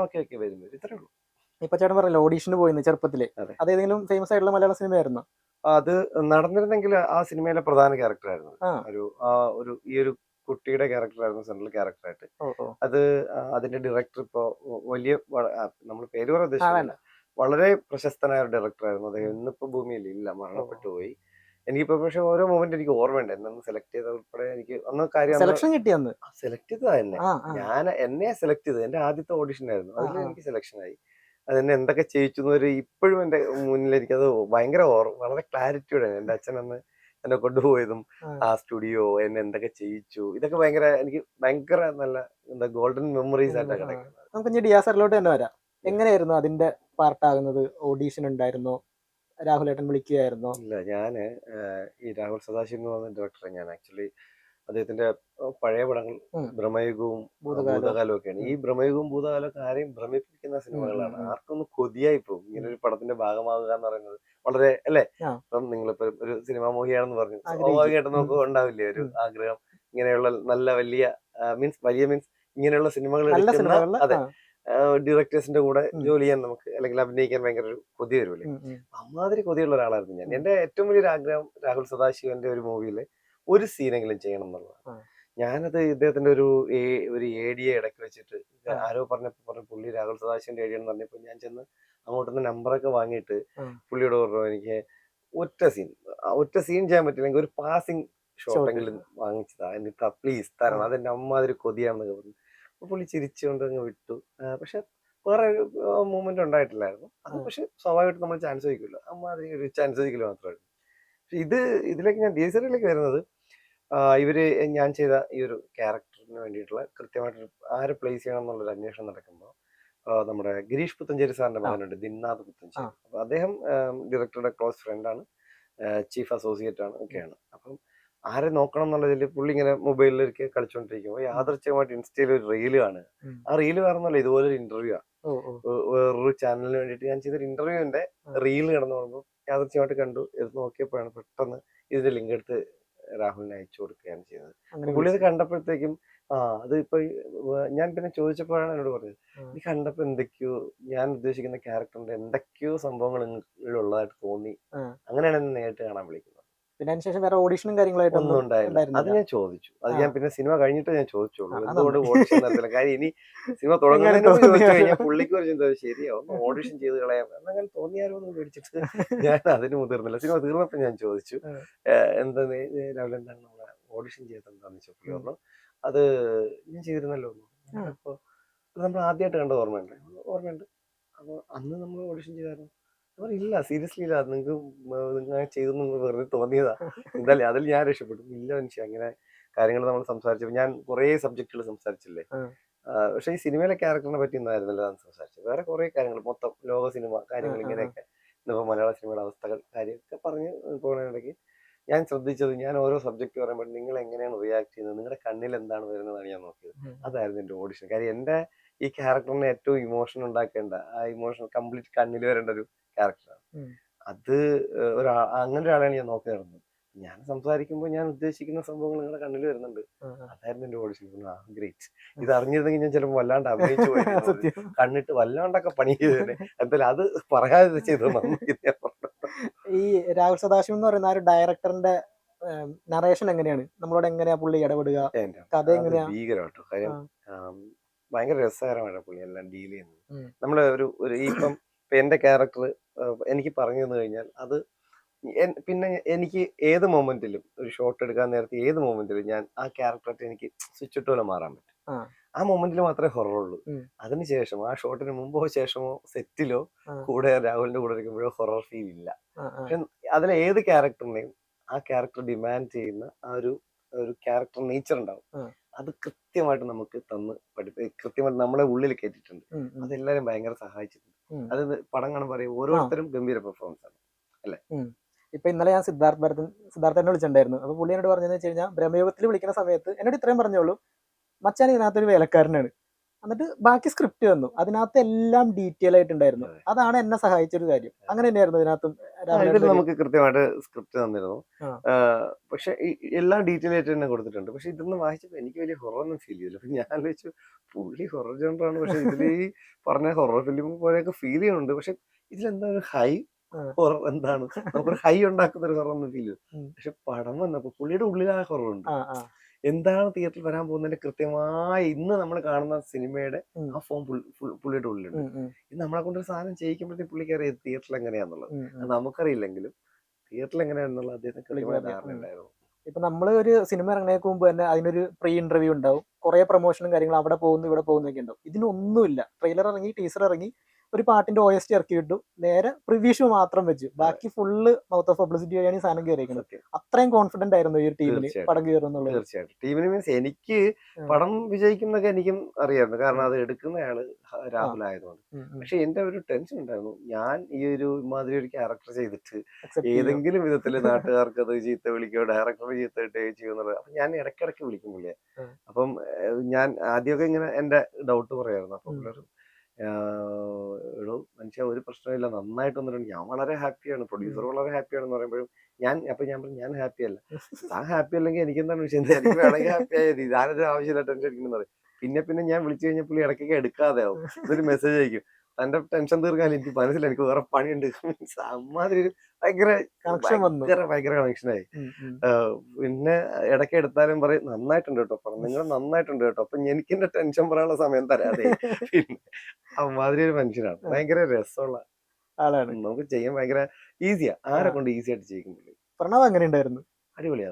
ഓക്കെ വരും, ഇത്രേ ഉള്ളൂ. ഇപ്പൊ ചേട്ടൻ പറഞ്ഞല്ലോ ഓഡീഷന് പോയിരുന്നു ചെറുപ്പത്തില്, അതേതെങ്കിലും ഫേമസ് ആയിട്ടുള്ള മലയാള സിനിമയായിരുന്നു? അത് നടന്നിരുന്നെങ്കിൽ ആ സിനിമയിലെ പ്രധാന ക്യാരക്ടറായിരുന്നു. ഈ ഒരു കുട്ടിയുടെ ക്യാരക്ടറായിരുന്നു സെൻട്രൽ ക്യാരക്ടറായിട്ട്. അത് അതിന്റെ ഡയറക്ടർ ഇപ്പോ വലിയ നമ്മൾ പേര് പറയാൻ ഉദ്ദേശിച്ചില്ല, വളരെ പ്രശസ്തനായ ഒരു ഡയറക്ടറായിരുന്നു അദ്ദേഹം. ഇന്നിപ്പോ ഭൂമിയിൽ ഇല്ല, മരണപ്പെട്ടു പോയി. എനിക്കിപ്പോ പക്ഷെ ഓരോ മൊമെന്റ് എനിക്ക് ഓർമ്മയുണ്ട്, എന്നെ സെലക്ട് ചെയ്ത ഉൾപ്പെടെ എനിക്ക് അന്ന് കാര്യം സെലക്ഷൻ കിട്ടിയെന്ന് സെലക്ട് ചെയ്തതാ എന്നെ. എന്നെ സെലക്ട് ചെയ്തത് എന്റെ ആദ്യത്തെ ഓഡിഷൻ ആയിരുന്നു, അതിൽ എനിക്ക് സെലക്ഷൻ ആയി. അതെന്നെ എന്തൊക്കെ ചെയ്യിച്ചു എന്നൊരു ഇപ്പോഴും എന്റെ മുന്നിൽ എനിക്കത് ഭയങ്കര വളരെ ക്ലാരിറ്റിയോടെ എന്റെ അച്ഛൻ അന്ന് എന്നെ കൊണ്ടുപോയതും ആ സ്റ്റുഡിയോ എന്നെ എന്തൊക്കെ ചെയ്യിച്ചു, ഇതൊക്കെ എനിക്ക് ഭയങ്കര നല്ല എന്താ ഗോൾഡൻ മെമ്മറീസ് ആയിട്ടാണ് കിടക്കുന്നത്. നമുക്ക് ഇനി ഡിയാസറിലോട്ട് തന്നെ വരാം. എങ്ങനെയായിരുന്നു അതിന്റെ പാർട്ടാകുന്നത്? ഓഡീഷൻ ഉണ്ടായിരുന്നോ? രാഹുലേട്ടൻ വിളിക്കുകയായിരുന്നോ? ഇല്ല, ഞാന് ഈ രാഹുൽ സദാശിവം എന്ന് പറഞ്ഞ ഡയറക്ടറെ ഞാൻ ആക്ച്വലി അദ്ദേഹത്തിന്റെ പഴയ പടങ്ങൾ ഭ്രമയുഗവും ഭൂതകാലവും ഒക്കെയാണ്. ഈ ഭ്രമയുഗവും ഭൂതകാലമൊക്കെ ആരെയും ഭ്രമിപ്പിക്കുന്ന സിനിമകളാണ്. ആർക്കൊന്ന് കൊതിയായി പോകും ഇങ്ങനെ ഒരു പടത്തിന്റെ ഭാഗമാകുക എന്ന് പറയുന്നത്. വളരെ അല്ലേ, ഇപ്പം നിങ്ങളിപ്പോ ഒരു സിനിമാ മോഹിയാണെന്ന് പറഞ്ഞു, സ്വാഭാവികമായിട്ട് നമുക്ക് ഉണ്ടാവില്ലേ ഒരു ആഗ്രഹം, ഇങ്ങനെയുള്ള നല്ല വലിയ മീൻസ് ഇങ്ങനെയുള്ള സിനിമകൾ എടുക്കുന്ന അതെ ഡയറക്ടേഴ്സിന്റെ കൂടെ ജോലി ചെയ്യാൻ നമുക്ക് അല്ലെങ്കിൽ അഭിനയിക്കാൻ ഭയങ്കര ഒരു കൊതി വരുമല്ലേ. അമ്മാതിരി കൊതിയുള്ള ഒരാളായിരുന്നു ഞാൻ. എന്റെ ഏറ്റവും വലിയൊരു ആഗ്രഹം രാഹുൽ സദാശിവന്റെ ഒരു മൂവിയില് ഒരു സീനെങ്കിലും ചെയ്യണം എന്നുള്ളതാണ്. ഞാനത് ഇദ്ദേഹത്തിന്റെ ഒരു AD ഇടയ്ക്ക് വെച്ചിട്ട് ആരോ പറഞ്ഞപ്പോ പുള്ളി രാഹുൽ സദാശിവന്റെ AD എന്ന് പറഞ്ഞപ്പോ ഞാൻ ചെന്ന് അങ്ങോട്ടൊന്ന് നമ്പറൊക്കെ വാങ്ങിയിട്ട് പുള്ളിയോട് പറഞ്ഞു എനിക്ക് ഒറ്റ സീൻ ചെയ്യാൻ പറ്റില്ലെങ്കിൽ ഒരു പാസിംഗ് ഷോട്ടെങ്കിലും വാങ്ങിച്ചതാ, എന്നിട്ട് പ്ലീസ് തരണം, അതെന്റെ അമ്മാതിരി കൊതിയാണെന്നൊക്കെ പറഞ്ഞു. അപ്പൊ പുള്ളി ചിരിച്ചുകൊണ്ട് അങ്ങ് വിട്ടു. പക്ഷെ വേറെ ഒരു മൂവ്മെന്റ് ഉണ്ടായിട്ടില്ലായിരുന്നു. അത് പക്ഷെ സ്വാഭാവികമായിട്ട് നമ്മൾ ചാൻസ് ചോദിക്കില്ല, അമ്മാതിരി ഒരു ചാൻസ് ചോദിക്കല് മാത്രമായിരുന്നു. പക്ഷെ ഇതിലേക്ക് ഞാൻ DSറിലേക്ക് വരുന്നത് ഞാൻ ചെയ്ത ഈ ഒരു ക്യാരക്ടറിന് വേണ്ടിയിട്ടുള്ള കൃത്യമായിട്ട് ആരെ പ്ലേസ് ചെയ്യണം എന്നുള്ളൊരു അന്വേഷണം നടക്കുമ്പോൾ നമ്മുടെ ഗിരീഷ് പുത്തഞ്ചേരി സാറിന്റെ മകനുണ്ട്, ദിന്നാഥ് പുത്തഞ്ചേരി. അപ്പൊ അദ്ദേഹം ഡയറക്ടറുടെ ക്ലോസ് ഫ്രണ്ടാണ്, ചീഫ് അസോസിയേറ്റ് ആണ് ഒക്കെയാണ്. അപ്പം ആരെ നോക്കണം എന്നുള്ളതിൽ പുള്ളി ഇങ്ങനെ മൊബൈലിലേക്ക് കളിച്ചുകൊണ്ടിരിക്കുമ്പോൾ യാദൃച്ഛികമായിട്ട് ഇൻസ്റ്റയിൽ ഒരു റീല് കാണുക. ആ റീല് കാണുന്നല്ലോ ഇതുപോലൊരു ഇന്റർവ്യൂ വേറൊരു ചാനലിന് വേണ്ടിയിട്ട് ഞാൻ ചെയ്തൊരു ഇന്റർവ്യൂവിന്റെ റീല് കിടന്നു പറയുമ്പോൾ യാദൃച്ഛികമായിട്ട് കണ്ടു. ഇത് നോക്കിയപ്പോഴാണ് പെട്ടെന്ന് ഇതിന്റെ ലിങ്ക് എടുത്ത് രാഹുലിനെ അയച്ചു കൊടുക്കുകയാണ് ചെയ്തത്. പുള്ളി അത് കണ്ടപ്പോഴത്തേക്കും അത് ഇപ്പൊ ഞാൻ പിന്നെ ചോദിച്ചപ്പോഴാണ് എന്നോട് പറഞ്ഞത്, നീ കണ്ടപ്പോ എന്തൊക്കെയോ ഞാൻ ഉദ്ദേശിക്കുന്ന ക്യാരക്ടറിന്റെ എന്തൊക്കെയോ സംഭവങ്ങൾ ഉള്ളതായിട്ട് തോന്നി, അങ്ങനെയാണ് എന്നെ നേരിട്ട് കാണാൻ വിളിക്കുന്നത്. പിന്നെ അതിനുശേഷം വേറെ ഓഡീഷനും കാര്യങ്ങളായിട്ടൊന്നും ഉണ്ടായില്ല. അത് ഞാൻ ചോദിച്ചു, അത് ഞാൻ പിന്നെ സിനിമ കഴിഞ്ഞിട്ട് ഞാൻ ചോദിച്ചോളൂ എന്തുകൊണ്ട് ഓഡിഷൻ നടത്തില്ല. കാര്യം ഇനി സിനിമ തുടങ്ങുന്നതിന് ചോദിച്ചു കഴിഞ്ഞാൽ പുള്ളിക്ക് ഒരു ചിന്ത ശരിയാ ഒന്ന് ഓഡിഷൻ ചെയ്ത് കളയാം എന്നങ്ങനെ തോന്നിയാലോ എന്ന് പേടിച്ചിട്ട് ഞാൻ അതിന് മുതിർന്നില്ല. സിനിമ തീർന്നപ്പോ ഞാൻ ചോദിച്ചു എന്താ രാവിലെ എന്താണ് നമ്മളെ ഓഡിഷൻ ചെയ്തത് എന്താന്ന് വെച്ചാൽ പുള്ളി പറഞ്ഞു അത് ഞാൻ ചെയ്തിരുന്നല്ലോ. അപ്പൊ നമ്മൾ ആദ്യമായിട്ട് കണ്ട ഓർമ്മയുണ്ട്. അപ്പൊ അന്ന് നമ്മൾ ഓഡിഷൻ ചെയ്തായിരുന്നു. ഇല്ല, സീരിയസ്ലി ഇല്ല, നിങ്ങൾ ചെയ്തെന്ന് വെറുതെ തോന്നിയതാ, എന്തായാലും അതിൽ ഞാൻ രക്ഷപ്പെട്ടു. ഇല്ല മനുഷ്യ, അങ്ങനെ കാര്യങ്ങൾ നമ്മൾ സംസാരിച്ചപ്പോൾ ഞാൻ കുറെ സബ്ജക്റ്റുകൾ സംസാരിച്ചില്ലേ. പക്ഷെ ഈ സിനിമയിലെ ക്യാരക്ടറിനെ പറ്റി ഒന്നായിരുന്നല്ലോ ഞാൻ സംസാരിച്ചത്, വേറെ കുറെ കാര്യങ്ങൾ മൊത്തം ലോക സിനിമ കാര്യങ്ങൾ ഇങ്ങനെയൊക്കെ ഇന്നിപ്പോൾ മലയാള സിനിമയുടെ അവസ്ഥകൾ കാര്യമൊക്കെ പറഞ്ഞ് പോകുന്നതിനിടയ്ക്ക് ഞാൻ ശ്രദ്ധിച്ചത്, ഞാൻ ഓരോ സബ്ജക്ട് പറയുമ്പോൾ നിങ്ങൾ എങ്ങനെയാണ് റിയാക്ട് ചെയ്യുന്നത്, നിങ്ങളുടെ കണ്ണിൽ എന്താണ് വരുന്നതാണ് ഞാൻ നോക്കിയത്. അതായിരുന്നു എൻ്റെ ഓഡിഷൻ. കാര്യം എൻ്റെ ഈ ക്യാരക്ടറിന് ഏറ്റവും ഇമോഷൻ ഉണ്ടാക്കേണ്ട, ആ ഇമോഷൻ കംപ്ലീറ്റ് കണ്ണിൽ വരേണ്ട ഒരു ക്യാരക്ടറാണ് അത്. അങ്ങനെ ഒരാളെയാണ് ഞാൻ നോക്കി നടന്നത്. ഞാൻ സംസാരിക്കുമ്പോൾ ഞാൻ ഉദ്ദേശിക്കുന്ന സംഭവങ്ങൾ നിങ്ങളുടെ കണ്ണിൽ വരുന്നുണ്ട്. അതായിരുന്നു എന്റെ ഓഡിഷൻ. ഗ്രേറ്റ്. ഇത് അറിഞ്ഞിരുന്നെങ്കിൽ ഞാൻ ചിലപ്പോൾ വല്ലാണ്ട് അഭിനയിച്ചു പോയിരുന്നു. സത്യം. കണ്ണിട്ട് വല്ലാണ്ടൊക്കെ പണി ചെയ്തേനെ. എന്തായാലും അത് പറയാതെ ചെയ്തത് നന്നായി. ഈ രാഹുൽ സദാശിവം എന്ന് പറയുന്ന ആ ഒരു ഡയറക്ടറിന്റെ നറേഷൻ എങ്ങനെയാണ്, നമ്മളോട് എങ്ങനെയാ പുള്ളി ഇടപെടുക, കഥ എങ്ങനെയാ? ഭീകരമാട്ടോ കാര്യം. ഭയങ്കര രസകരമാണ് പുള്ളി എല്ലാം ഡീൽ ചെയ്യുന്നത്. ഉം. നമ്മള് ഒരു ഇപ്പം എന്റെ ക്യാരക്ടർ എനിക്ക് പറഞ്ഞു തന്നു കഴിഞ്ഞാൽ അത് പിന്നെ എനിക്ക് ഏത് മൊമെന്റിലും ഒരു ഷോട്ട് എടുക്കാൻ നേരത്തെ ഏത് മൊമെന്റിലും ഞാൻ ആ ക്യാരക്ടറായിട്ട് എനിക്ക് സ്വിച്ച് ഇട്ട് പോലെ മാറാൻ പറ്റും. ആ മൊമെന്റിൽ മാത്രമേ ഹൊറർ ഉള്ളൂ. അതിനുശേഷം ആ ഷോട്ടിന് മുമ്പോ ശേഷമോ സെറ്റിലോ കൂടെ രാഹുലിന്റെ കൂടെ ഇരിക്കുമ്പോഴോ ഹൊറർ ഫീൽ ഇല്ല. പക്ഷെ അതിലെ ഏത് ക്യാരക്ടറിനെയും ആ ക്യാരക്ടർ ഡിമാൻഡ് ചെയ്യുന്ന ആ ഒരു ക്യാരക്ടർ നേച്ചർ ഉണ്ടാവും. അത് കൃത്യമായിട്ട് നമുക്ക് കൃത്യമായിട്ട് നമ്മളെ ഉള്ളിൽ കേട്ടിട്ടുണ്ട്. അതെല്ലാരും ഭയങ്കര സഹായിച്ചിട്ടുണ്ട്. അത് പടം കാണുമ്പോൾ പറയും ഓരോരുത്തരും ഗംഭീര പെർഫോമൻസ് ആണ് അല്ലെ. ഇപ്പൊ ഇന്നലെ ഞാൻ സിദ്ധാർത്ഥനെ വിളിച്ചിട്ടുണ്ടായിരുന്നു. അപ്പൊ പുള്ളി എന്നോട് പറഞ്ഞതെന്ന് വെച്ച് കഴിഞ്ഞാൽ ബ്രഹ്മയുഗത്തിൽ വിളിക്കുന്ന സമയത്ത് എന്നോട് ഇത്രയും പറഞ്ഞോളൂ, മച്ചാൻ ഇതിനകത്തൊരു വേലക്കാരനാണ്. എന്നിട്ട് ബാക്കി സ്ക്രിപ്റ്റ് വന്നു, അതിനകത്ത് എല്ലാം ഡീറ്റെയിൽ ആയിട്ടുണ്ടായിരുന്നു. അതാണ് എന്നെ സഹായിച്ചൊരു കാര്യം. അങ്ങനെ തന്നെയായിരുന്നു ഇതിനകത്തും. നമുക്ക് കൃത്യമായിട്ട് സ്ക്രിപ്റ്റ് തന്നിരുന്നു. പക്ഷെ എല്ലാം ഡീറ്റെയിൽ ആയിട്ട് തന്നെ കൊടുത്തിട്ടുണ്ട്. പക്ഷെ ഇതൊന്നും വായിച്ചപ്പോ എനിക്ക് വലിയ ഹൊറൊന്നും ഫീൽ ചെയ്തില്ല. അപ്പൊ ഞാൻ വെച്ചു പുള്ളി ഹൊറർ ജോണറാണ്, പക്ഷെ ഇതിൽ ഈ പറഞ്ഞ ഹൊറർ ഫിലിം പോലെയൊക്കെ ഫീൽ ചെയ്യുന്നുണ്ട്. പക്ഷെ ഇതിലെന്താ ഒരു ഹൈ ഹൊറർ എന്താണ്, നമുക്കൊരു ഹൈ ഉണ്ടാക്കുന്ന ഒരു ഹൊറൊന്നും ഫീൽ ചെയ്യും. പക്ഷെ പടം വന്നപ്പോ പുള്ളിയുടെ ഉള്ളിൽ ആ ഹൊററുണ്ട്. എന്താണ് തിയേറ്ററിൽ വരാൻ പോകുന്നതിന്റെ കൃത്യമായി ഇന്ന് നമ്മൾ കാണുന്ന സിനിമയുടെ ആ ഫോം പുള്ളിയുടെ ഉള്ളിലുണ്ട്. ഇത് നമ്മളെ കൊണ്ടൊരു സാധനം ചെയ്യിക്കുമ്പോഴത്തേക്ക് പുള്ളിക്ക് അറിയാം തിയേറ്ററിൽ എങ്ങനെയാന്നുള്ളത്. അത് നമുക്കറിയില്ലെങ്കിലും തിയേറ്ററിൽ എങ്ങനെയാണെന്നുള്ളത് അദ്ദേഹത്തിന് കൃത്യമായ ധാരണ ഉണ്ടായിരുന്നു. ഇപ്പൊ നമ്മൾ ഒരു സിനിമ ഇറങ്ങുന്നതിന് മുമ്പ് തന്നെ അതിനൊരു പ്രീ ഇന്റർവ്യൂ ഉണ്ടാവും, കുറെ പ്രൊമോഷനും കാര്യങ്ങളും, അവിടെ പോകുന്നു ഇവിടെ പോകുന്നൊക്കെ ഉണ്ടാവും. ഇതിനൊന്നുമില്ല. ട്രെയിലർ ഇറങ്ങി, ടീസർ ഇറങ്ങി, ഒരു പാട്ടിന്റെ OST ഇറക്കി വിട്ടു, നേരെ പ്രിവ്യൂ ഷോ മാത്രം വെച്ചു, ബാക്കി ഫുള്ള് മൗത്ത് ഓഫ് പബ്ലിസിറ്റി വഴിയാണ് ഈ സാധനം കയറിയിരിക്കുന്നത്. അത്രയും കോൺഫിഡന്റ് ആയിരുന്നു ഈ ഒരു ടീമിന് പടം കയറുന്നുള്ളത്. തീർച്ചയായിട്ടും ടീമിന് മീൻസ് എനിക്ക് പടം വിജയിക്കുന്നൊക്കെ എനിക്കും അറിയായിരുന്നു, കാരണം അത് എടുക്കുന്നയാള് രാഹുൽ ആയതുകൊണ്ട്. പക്ഷെ എന്റെ ഒരു ടെൻഷൻ ഉണ്ടായിരുന്നു, ഞാൻ ഈ ഒരു മാതിരി ഒരു ക്യാരക്ടർ ചെയ്തിട്ട് ഏതെങ്കിലും വിധത്തില് നാട്ടുകാർക്ക് അത് ചീത്ത വിളിക്കോ ഡയറക്ടർ ചീത്ത കിട്ടുകയോ ചെയ്യുന്നുള്ളത്. അപ്പൊ ഞാൻ ഇടയ്ക്കിടയ്ക്ക് വിളിക്കും പുള്ളിയെ. അപ്പം ഞാൻ ആദ്യമൊക്കെ ഇങ്ങനെ എന്റെ ഡൗട്ട് പറയായിരുന്നു. അപ്പൊ എടോ മനുഷ്യ ഒരു പ്രശ്നമില്ല, നന്നായിട്ട് വന്നിട്ടുണ്ട്, ഞാൻ വളരെ ഹാപ്പിയാണ്, പ്രൊഡ്യൂസർ വളരെ ഹാപ്പിയാണെന്ന് പറയുമ്പോഴും ഞാൻ പറഞ്ഞു ഞാൻ ഹാപ്പി അല്ല. താൻ ഹാപ്പി അല്ലെങ്കിൽ എനിക്ക് എന്താണ് വിഷയം, എനിക്ക് വേണമെങ്കിൽ ഹാപ്പി ആയത്, ഞാനൊരു ആവശ്യമില്ല ടെൻഷൻ അടിക്കുന്നു പറയും. പിന്നെ ഞാൻ വിളിച്ചു കഴിഞ്ഞാൽ പുള്ളി ഇടയ്ക്കൊക്കെ എടുക്കാതെ ആവും. ഇതൊരു മെസ്സേജ് അയക്കും, തന്റെ ടെൻഷൻ തീർക്കാൻ എനിക്ക് മനസ്സിലായി, എനിക്ക് വേറെ പണിയുണ്ട്. അമ്മാതിരി ഭയങ്കര കണക്ഷനായി. പിന്നെ ഇടയ്ക്ക് എടുത്താലും പറയും നന്നായിട്ടുണ്ട് കേട്ടോ, നിങ്ങൾ നന്നായിട്ടുണ്ട് കേട്ടോ. അപ്പൊ എനിക്ക് എന്റെ ടെൻഷൻ പറയാനുള്ള സമയം തരാതെ. പിന്നെ അമ്മാതിരി ഒരു മനുഷ്യനാണ്, ഭയങ്കര രസമുള്ള ആളാണ്. നമുക്ക് ചെയ്യാൻ ഭയങ്കര ഈസിയാ, ആരെ കൊണ്ട് ഈസി ആയിട്ട് ചെയ്യിക്കുമ്പോൾ. പ്രണവ് എങ്ങനെ ഉണ്ടായിരുന്നു? അടിപൊളിയാ,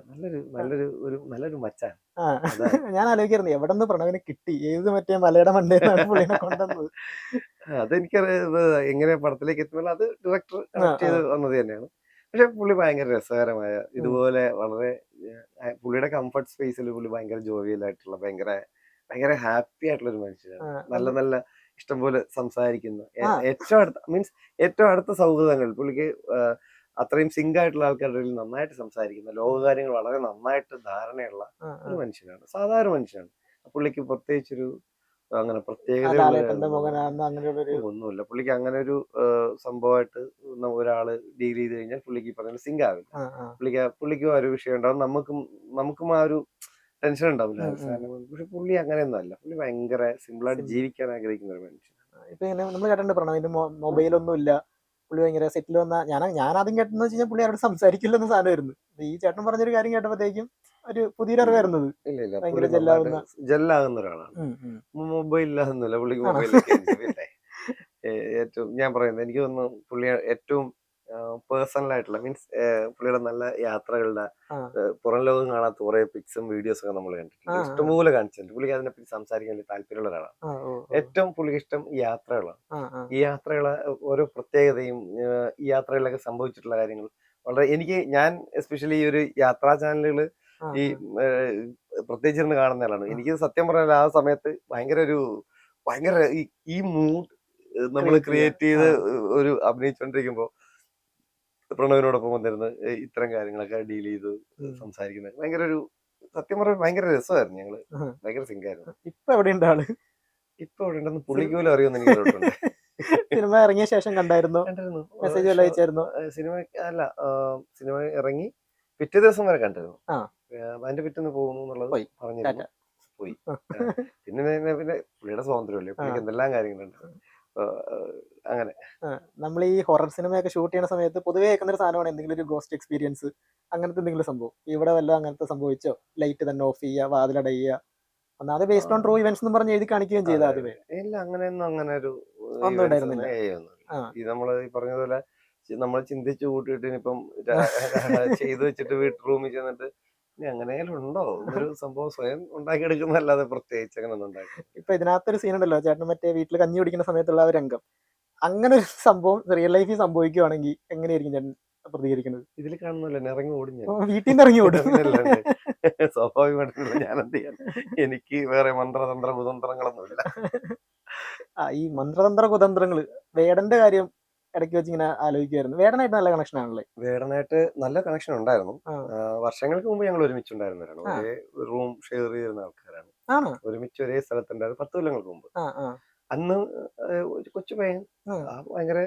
നല്ലൊരു മച്ചാൻ. ഞാൻ ആലോചിക്കായിരുന്നു എവിടെ നിന്ന് പ്രണവിനെ കിട്ടി, ഏത് മറ്റേ മലയുടെ മണ്ടേന്നാണ് പുള്ളിനെ കൊണ്ടുവന്നത്. അതെനിക്കറിയാം എങ്ങനെ പടത്തിലേക്ക് എത്തുമ്പോൾ അത് ഡയറക്ടർ കണക്ട് ചെയ്ത് വന്നത് തന്നെയാണ്. പക്ഷെ പുള്ളി ഭയങ്കര രസകരമായ, ഇതുപോലെ വളരെ പുള്ളിയുടെ കംഫർട്ട് സ്പേസിൽ പുള്ളി ഭയങ്കര ജോവിയലായിട്ടുള്ള, ഭയങ്കര ഹാപ്പി ആയിട്ടുള്ള ഒരു മനുഷ്യനാണ്. നല്ല ഇഷ്ടംപോലെ സംസാരിക്കുന്ന, ഏറ്റവും അടുത്ത സൗഹൃദങ്ങൾ പുള്ളിക്ക് അത്രയും സിങ്ക് ആയിട്ടുള്ള ആൾക്കാരുടെ ഇടയിൽ നന്നായിട്ട് സംസാരിക്കുന്ന, ലോകകാര്യങ്ങൾ വളരെ നന്നായിട്ട് ധാരണയുള്ള ഒരു മനുഷ്യനാണ്, സാധാരണ മനുഷ്യനാണ്. പുള്ളിക്ക് പ്രത്യേകിച്ചൊരു അങ്ങനെ പ്രത്യേകത ഒന്നുമില്ല. പുള്ളിക്ക് അങ്ങനെ ഒരു സംഭവമായിട്ട് ഒരാള് ഡീൽ ചെയ്ത് കഴിഞ്ഞാൽ പുള്ളിക്ക് പറഞ്ഞ സിങ്ക് ആവില്ല. പുള്ളിക്കും ആ ഒരു വിഷയം ഉണ്ടാവും, നമുക്കും ആ ഒരു ടെൻഷൻ ഉണ്ടാവില്ല. പക്ഷെ പുള്ളി അങ്ങനെയൊന്നും അല്ല, പുള്ളി ഭയങ്കര സിമ്പിളായിട്ട് ജീവിക്കാൻ ആഗ്രഹിക്കുന്ന ഒരു മനുഷ്യനാണ്. ഇപ്പൊ നമ്മൾ കേട്ടിട്ടുണ്ട് പ്രണവിന്റെ മൊബൈലൊന്നും ഇല്ല, പുള്ളി ഭയങ്കര സെറ്റിൽ വന്ന, ഞാൻ ആദ്യം കേട്ടെന്ന് വെച്ച് കഴിഞ്ഞാൽ പുള്ളി അവരോട് സംസാരിക്കില്ലെന്ന സാധനമായിരുന്നു. ഈ ചേട്ടൻ പറഞ്ഞൊരു കാര്യം കേട്ടപ്പോഴത്തേക്കും ഒരു പുതിയൊരു അറിവ് വരുന്നത്. ഇല്ല, ജെല്ലാകുന്ന ഒരാളാണ്. മൊബൈൽ ഇല്ലാതൊന്നുമില്ല പുള്ളിക്ക്. മൊബൈൽ ഏറ്റവും ഞാൻ പറയുന്നത്, എനിക്ക് തോന്നുന്നു പുള്ളി ഏറ്റവും പേഴ്സണൽ ആയിട്ടുള്ള, മീൻസ് പുള്ളിയുടെ നല്ല യാത്രകളുടെ പുറം ലോകം കാണാത്ത കുറെ പിക്സും വീഡിയോസും ഒക്കെ നമ്മൾ കണ്ടിട്ടുണ്ട്, ഇഷ്ടംപോലെ കാണിച്ചിട്ടുണ്ട്. പുള്ളിക്ക് അതിനെപ്പറ്റി സംസാരിക്കാൻ വലിയ താല്പര്യമുള്ള ഒരാളാണ്. ഏറ്റവും പുള്ളിക്ക് ഇഷ്ടം യാത്രകളാണ്. ഈ യാത്രകളെ ഓരോ പ്രത്യേകതയും ഈ യാത്രകളിലൊക്കെ സംഭവിച്ചിട്ടുള്ള കാര്യങ്ങൾ വളരെ ഞാൻ എസ്പെഷ്യലി ഈ ഒരു യാത്രാ ചാനലുകള് ഈ പ്രത്യേകിച്ചിരുന്ന് കാണുന്ന ആളാണ്. എനിക്ക് സത്യം പറഞ്ഞാൽ ആ സമയത്ത് ഭയങ്കര ഈ മൂഡ് നമ്മൾ ക്രിയേറ്റ് ചെയ്ത് ഒരു അഭിനയിച്ചുകൊണ്ടിരിക്കുമ്പോ പ്രണവിനോടൊപ്പം വന്നിരുന്ന് ഇത്തരം കാര്യങ്ങളൊക്കെ ഡീൽ ചെയ്ത് സംസാരിക്കുന്നത് സത്യം പറഞ്ഞാൽ ഭയങ്കര രസമായിരുന്നു. ഞങ്ങള് ഭയങ്കര സിങ്കായിരുന്നു. ഇപ്പൊ എവിടെയുണ്ട് ആള്? ഇപ്പൊ എവിടെ ഉണ്ടെന്ന് പുള്ളിക്ക് പോലും അറിയുമെന്ന് എനിക്ക് തോന്നുന്നുണ്ട്. സിനിമ ഇറങ്ങിയ ശേഷം കണ്ടായിരുന്നു, മെസ്സേജ് അയച്ചായിരുന്നു. സിനിമ ഇറങ്ങി പിറ്റേ ദിവസം വരെ കണ്ടിരുന്നു. ആ. അതിന്റെ പിറ്റേന്ന് പോകുന്നു എന്നുള്ളത് പോയി. പറഞ്ഞിരുന്നു. പോയി. പിന്നെ പുള്ളിയുടെ സ്വാതന്ത്ര്യമല്ലേ, പുള്ളിക്ക് എന്തെല്ലാം കാര്യങ്ങളുണ്ട്. അങ്ങനെ നമ്മൾ ഈ ഹൊറർ സിനിമയൊക്കെ ഷൂട്ട് ചെയ്യുന്ന സമയത്ത് പൊതുവേ കേൾക്കുന്ന ഒരു സാധനമാണ് എന്തെങ്കിലും ഒരു ഗോസ്റ്റ് എക്സ്പീരിയൻസ്, അങ്ങനത്തെ എന്തെങ്കിലും സംഭവം. ഇവിടെ വല്ല അങ്ങനത്തെ സംഭവിച്ചോ? ലൈറ്റ് തന്നെ ഓഫ് ചെയ്യുക, വാതിലടയുക, ഒന്നാമത് ബേസ്ഡ് ഓൺ ട്രൂ ഇവന്റ്സ് എന്ന് പറഞ്ഞ് എഴുതി കാണിക്കുകയും ചെയ്ത ആദ്യമേ. ഇല്ല, അങ്ങനെയൊന്നും അങ്ങനെ ഒരു ഒന്നും ഉണ്ടായിരുന്നില്ല. ഈ നമ്മള് ഈ പറഞ്ഞതുപോലെ നമ്മൾ ചിന്തിച്ചു കൂട്ടിയിട്ട് ഇനിയിപ്പം ചെയ്തു വെച്ചിട്ട് വീട്ടു റൂമിൽ ചെന്നിട്ട് ഇനി അങ്ങനെയെങ്കിലും ഉണ്ടോ ഒരു സംഭവം സ്വയം ഉണ്ടാക്കിയെടുക്കുന്നല്ലാതെ പ്രത്യേകിച്ച് അങ്ങനെ ഒന്നും ഉണ്ടാക്കി. ഇപ്പൊ ഇതിനകത്തൊരു സീൻ ഉണ്ടല്ലോ, ചേട്ടൻ മറ്റേ വീട്ടിൽ കഞ്ഞി കുടിക്കുന്ന സമയത്തുള്ള ഒരു രംഗം, അങ്ങനെ ഒരു സംഭവം റിയൽ ലൈഫിൽ സംഭവിക്കുവാണെങ്കിൽ എങ്ങനെയായിരിക്കും ചേട്ടൻ പ്രതികരിക്കുന്നത്? ഇതിൽ കാണുന്നില്ല, ഇറങ്ങി ഓടും ഞാൻ. വീട്ടിൽ നിന്ന് ഇറങ്ങി ഓടും. സ്വാഭാവികമായിട്ടും ഞാൻ എന്ത് ചെയ്യാൻ, എനിക്ക് വേറെ മന്ത്രതന്ത്ര കുതന്ത്രങ്ങളൊന്നുമില്ല. ഈ മന്ത്രതന്ത്ര കുതന്ത്രങ്ങള്, വേടന്റെ കാര്യം ഇടയ്ക്ക് വെച്ച് ഇങ്ങനെ ആലോചിക്കുമായിരുന്നു. വേടനായിട്ട് നല്ല കണക്ഷൻ ആണല്ലേ? വേടനായിട്ട് നല്ല കണക്ഷൻ ഉണ്ടായിരുന്നു. വർഷങ്ങൾക്ക് മുമ്പ് ഞങ്ങൾ ഒരുമിച്ചുണ്ടായിരുന്നവരാണ്. ഒരേ റൂം ഷെയർ ചെയ്യുന്ന ആൾക്കാരാണ്. ഒരുമിച്ച് ഒരേ സ്ഥലത്തുണ്ടായിരുന്നു 10 കൊല്ലങ്ങൾക്ക് മുമ്പ്. അന്ന് കൊച്ചു പയ്യൻ, ഭയങ്കര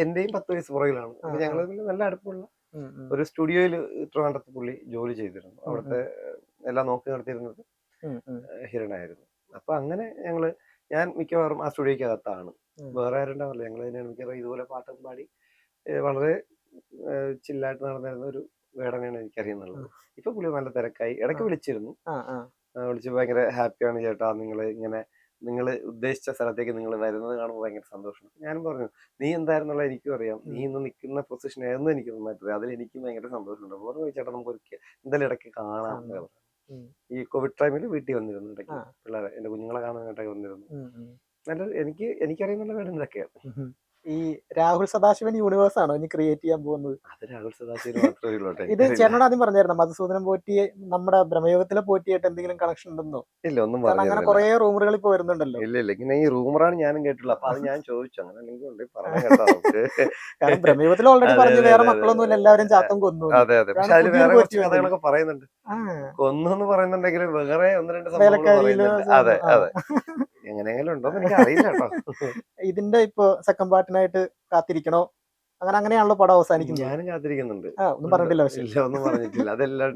എന്റെയും 10 വയസ്സ് പുറകിലാണ്. ഞങ്ങൾ നല്ല അടുപ്പമുള്ള ഒരു സ്റ്റുഡിയോയിൽ ട്രിവാൻഡ്രത്ത് പുള്ളി ജോലി ചെയ്തിരുന്നു. അവിടുത്തെ എല്ലാം നോക്കി നടത്തിയിരുന്നത് ഹിരണായിരുന്നു. അപ്പൊ അങ്ങനെ ഞാൻ മിക്കവാറും ആ സ്റ്റുഡിയോയ്ക്ക് അകത്താണ്. വേറെ ആരുണ്ടാവില്ല. ഞങ്ങൾ തന്നെയാണ് മിക്കവാറും ഇതുപോലെ പാട്ടും പാടി വളരെ ചില്ലായിട്ട് നടന്നിരുന്ന ഒരു വേടനെയാണ് എനിക്കറിയുന്നുള്ളത്. ഇപ്പൊ പുള്ളി നല്ല തിരക്കായി. ഇടയ്ക്ക് വിളിച്ചിരുന്നു. വിളിച്ച് ഭയങ്കര ഹാപ്പിയാണ് ചേട്ടാ, നിങ്ങൾ ഉദ്ദേശിച്ച സ്ഥലത്തേക്ക് നിങ്ങൾ വരുന്നത് കാണുമ്പോൾ ഭയങ്കര സന്തോഷമാണ്. ഞാനും പറഞ്ഞു, നീ എന്തായിരുന്നുള്ള എനിക്കും അറിയാം, നീ ഇന്ന് നിൽക്കുന്ന പൊസിഷൻ ഏതെന്ന് എനിക്ക് നന്നായിട്ട് അറിയാം, അതിൽ എനിക്കും ഭയങ്കര സന്തോഷമുണ്ട്. പറഞ്ഞു, ചേട്ടാ നമുക്ക് എന്തായാലും ഇടയ്ക്ക് കാണാം. ഈ കോവിഡ് ടൈമിൽ വീട്ടിൽ വന്നിരുന്നു, ഇടയ്ക്ക് പിള്ളേരെ, എന്റെ കുഞ്ഞുങ്ങളെ കാണാനായിട്ടൊക്കെ വന്നിരുന്നു. നല്ല എനിക്കറിയുന്നുള്ള വേടൻ ഇതൊക്കെയാണ്. ഈ രാഹുൽ സദാശിവൻ യൂണിവേഴ്സ് ആണോ ഇനി ക്രിയേറ്റ് ചെയ്യാൻ പോകുന്നത്? അത് രാഹുൽ സദാശിവൻ മാത്രമേ ഉള്ളൂ. ഇത് ചേട്ടനോട് ആദ്യം പറഞ്ഞായിരുന്നു മധുസൂദനം പോറ്റിയെ നമ്മുടെ ബ്രഹ്മയോഗത്തിലെ പോറ്റിയായിട്ട് എന്തെങ്കിലും കണക്ഷൻ ഉണ്ടെന്നോ? ഇല്ല, ഒന്നും അങ്ങനെ കുറെ റൂമറുകൾ ഇപ്പൊ വരുന്നുണ്ടല്ലോ. ഇല്ല, ഇങ്ങനെ ഈ റൂമറാണ് ഞാനും കേട്ടുള്ളൂ. അപ്പൊ അത് ഞാൻ ചോദിച്ചു, അങ്ങനെ അല്ലെങ്കിൽ പറഞ്ഞു കേട്ടോ. കാരണം ബ്രഹ്മയോഗത്തിൽ ഓൾറെഡി പറഞ്ഞു വേറെ മക്കളൊന്നും എല്ലാവരും ചാത്തം കൊന്നു. അതെ, പക്ഷെ അതിൽ വേറെ കുറച്ച് കഥകളൊക്കെ പറയുന്നുണ്ട്. കൊന്നു പറയുന്നുണ്ടെങ്കിൽ വേറെ 1-2 സംഭവങ്ങൾ. അതെ, എങ്ങനെയെങ്കിലും ഉണ്ടോ എനിക്ക് അറിയില്ല കേട്ടോ. ഇതിന്റെ ഇപ്പൊ സെക്കൻഡ് പാർട്ടിനായിട്ട് കാത്തിരിക്കണോ? അങ്ങനെയാണല്ലോ പടം അവസാനിക്കുന്നത്. ഞാനും കാത്തിരിക്കുന്നുണ്ട്. ഒന്നും പറഞ്ഞിട്ടില്ല. ഇല്ല, ഒന്നും പറഞ്ഞിട്ടില്ല. അതെല്ലാം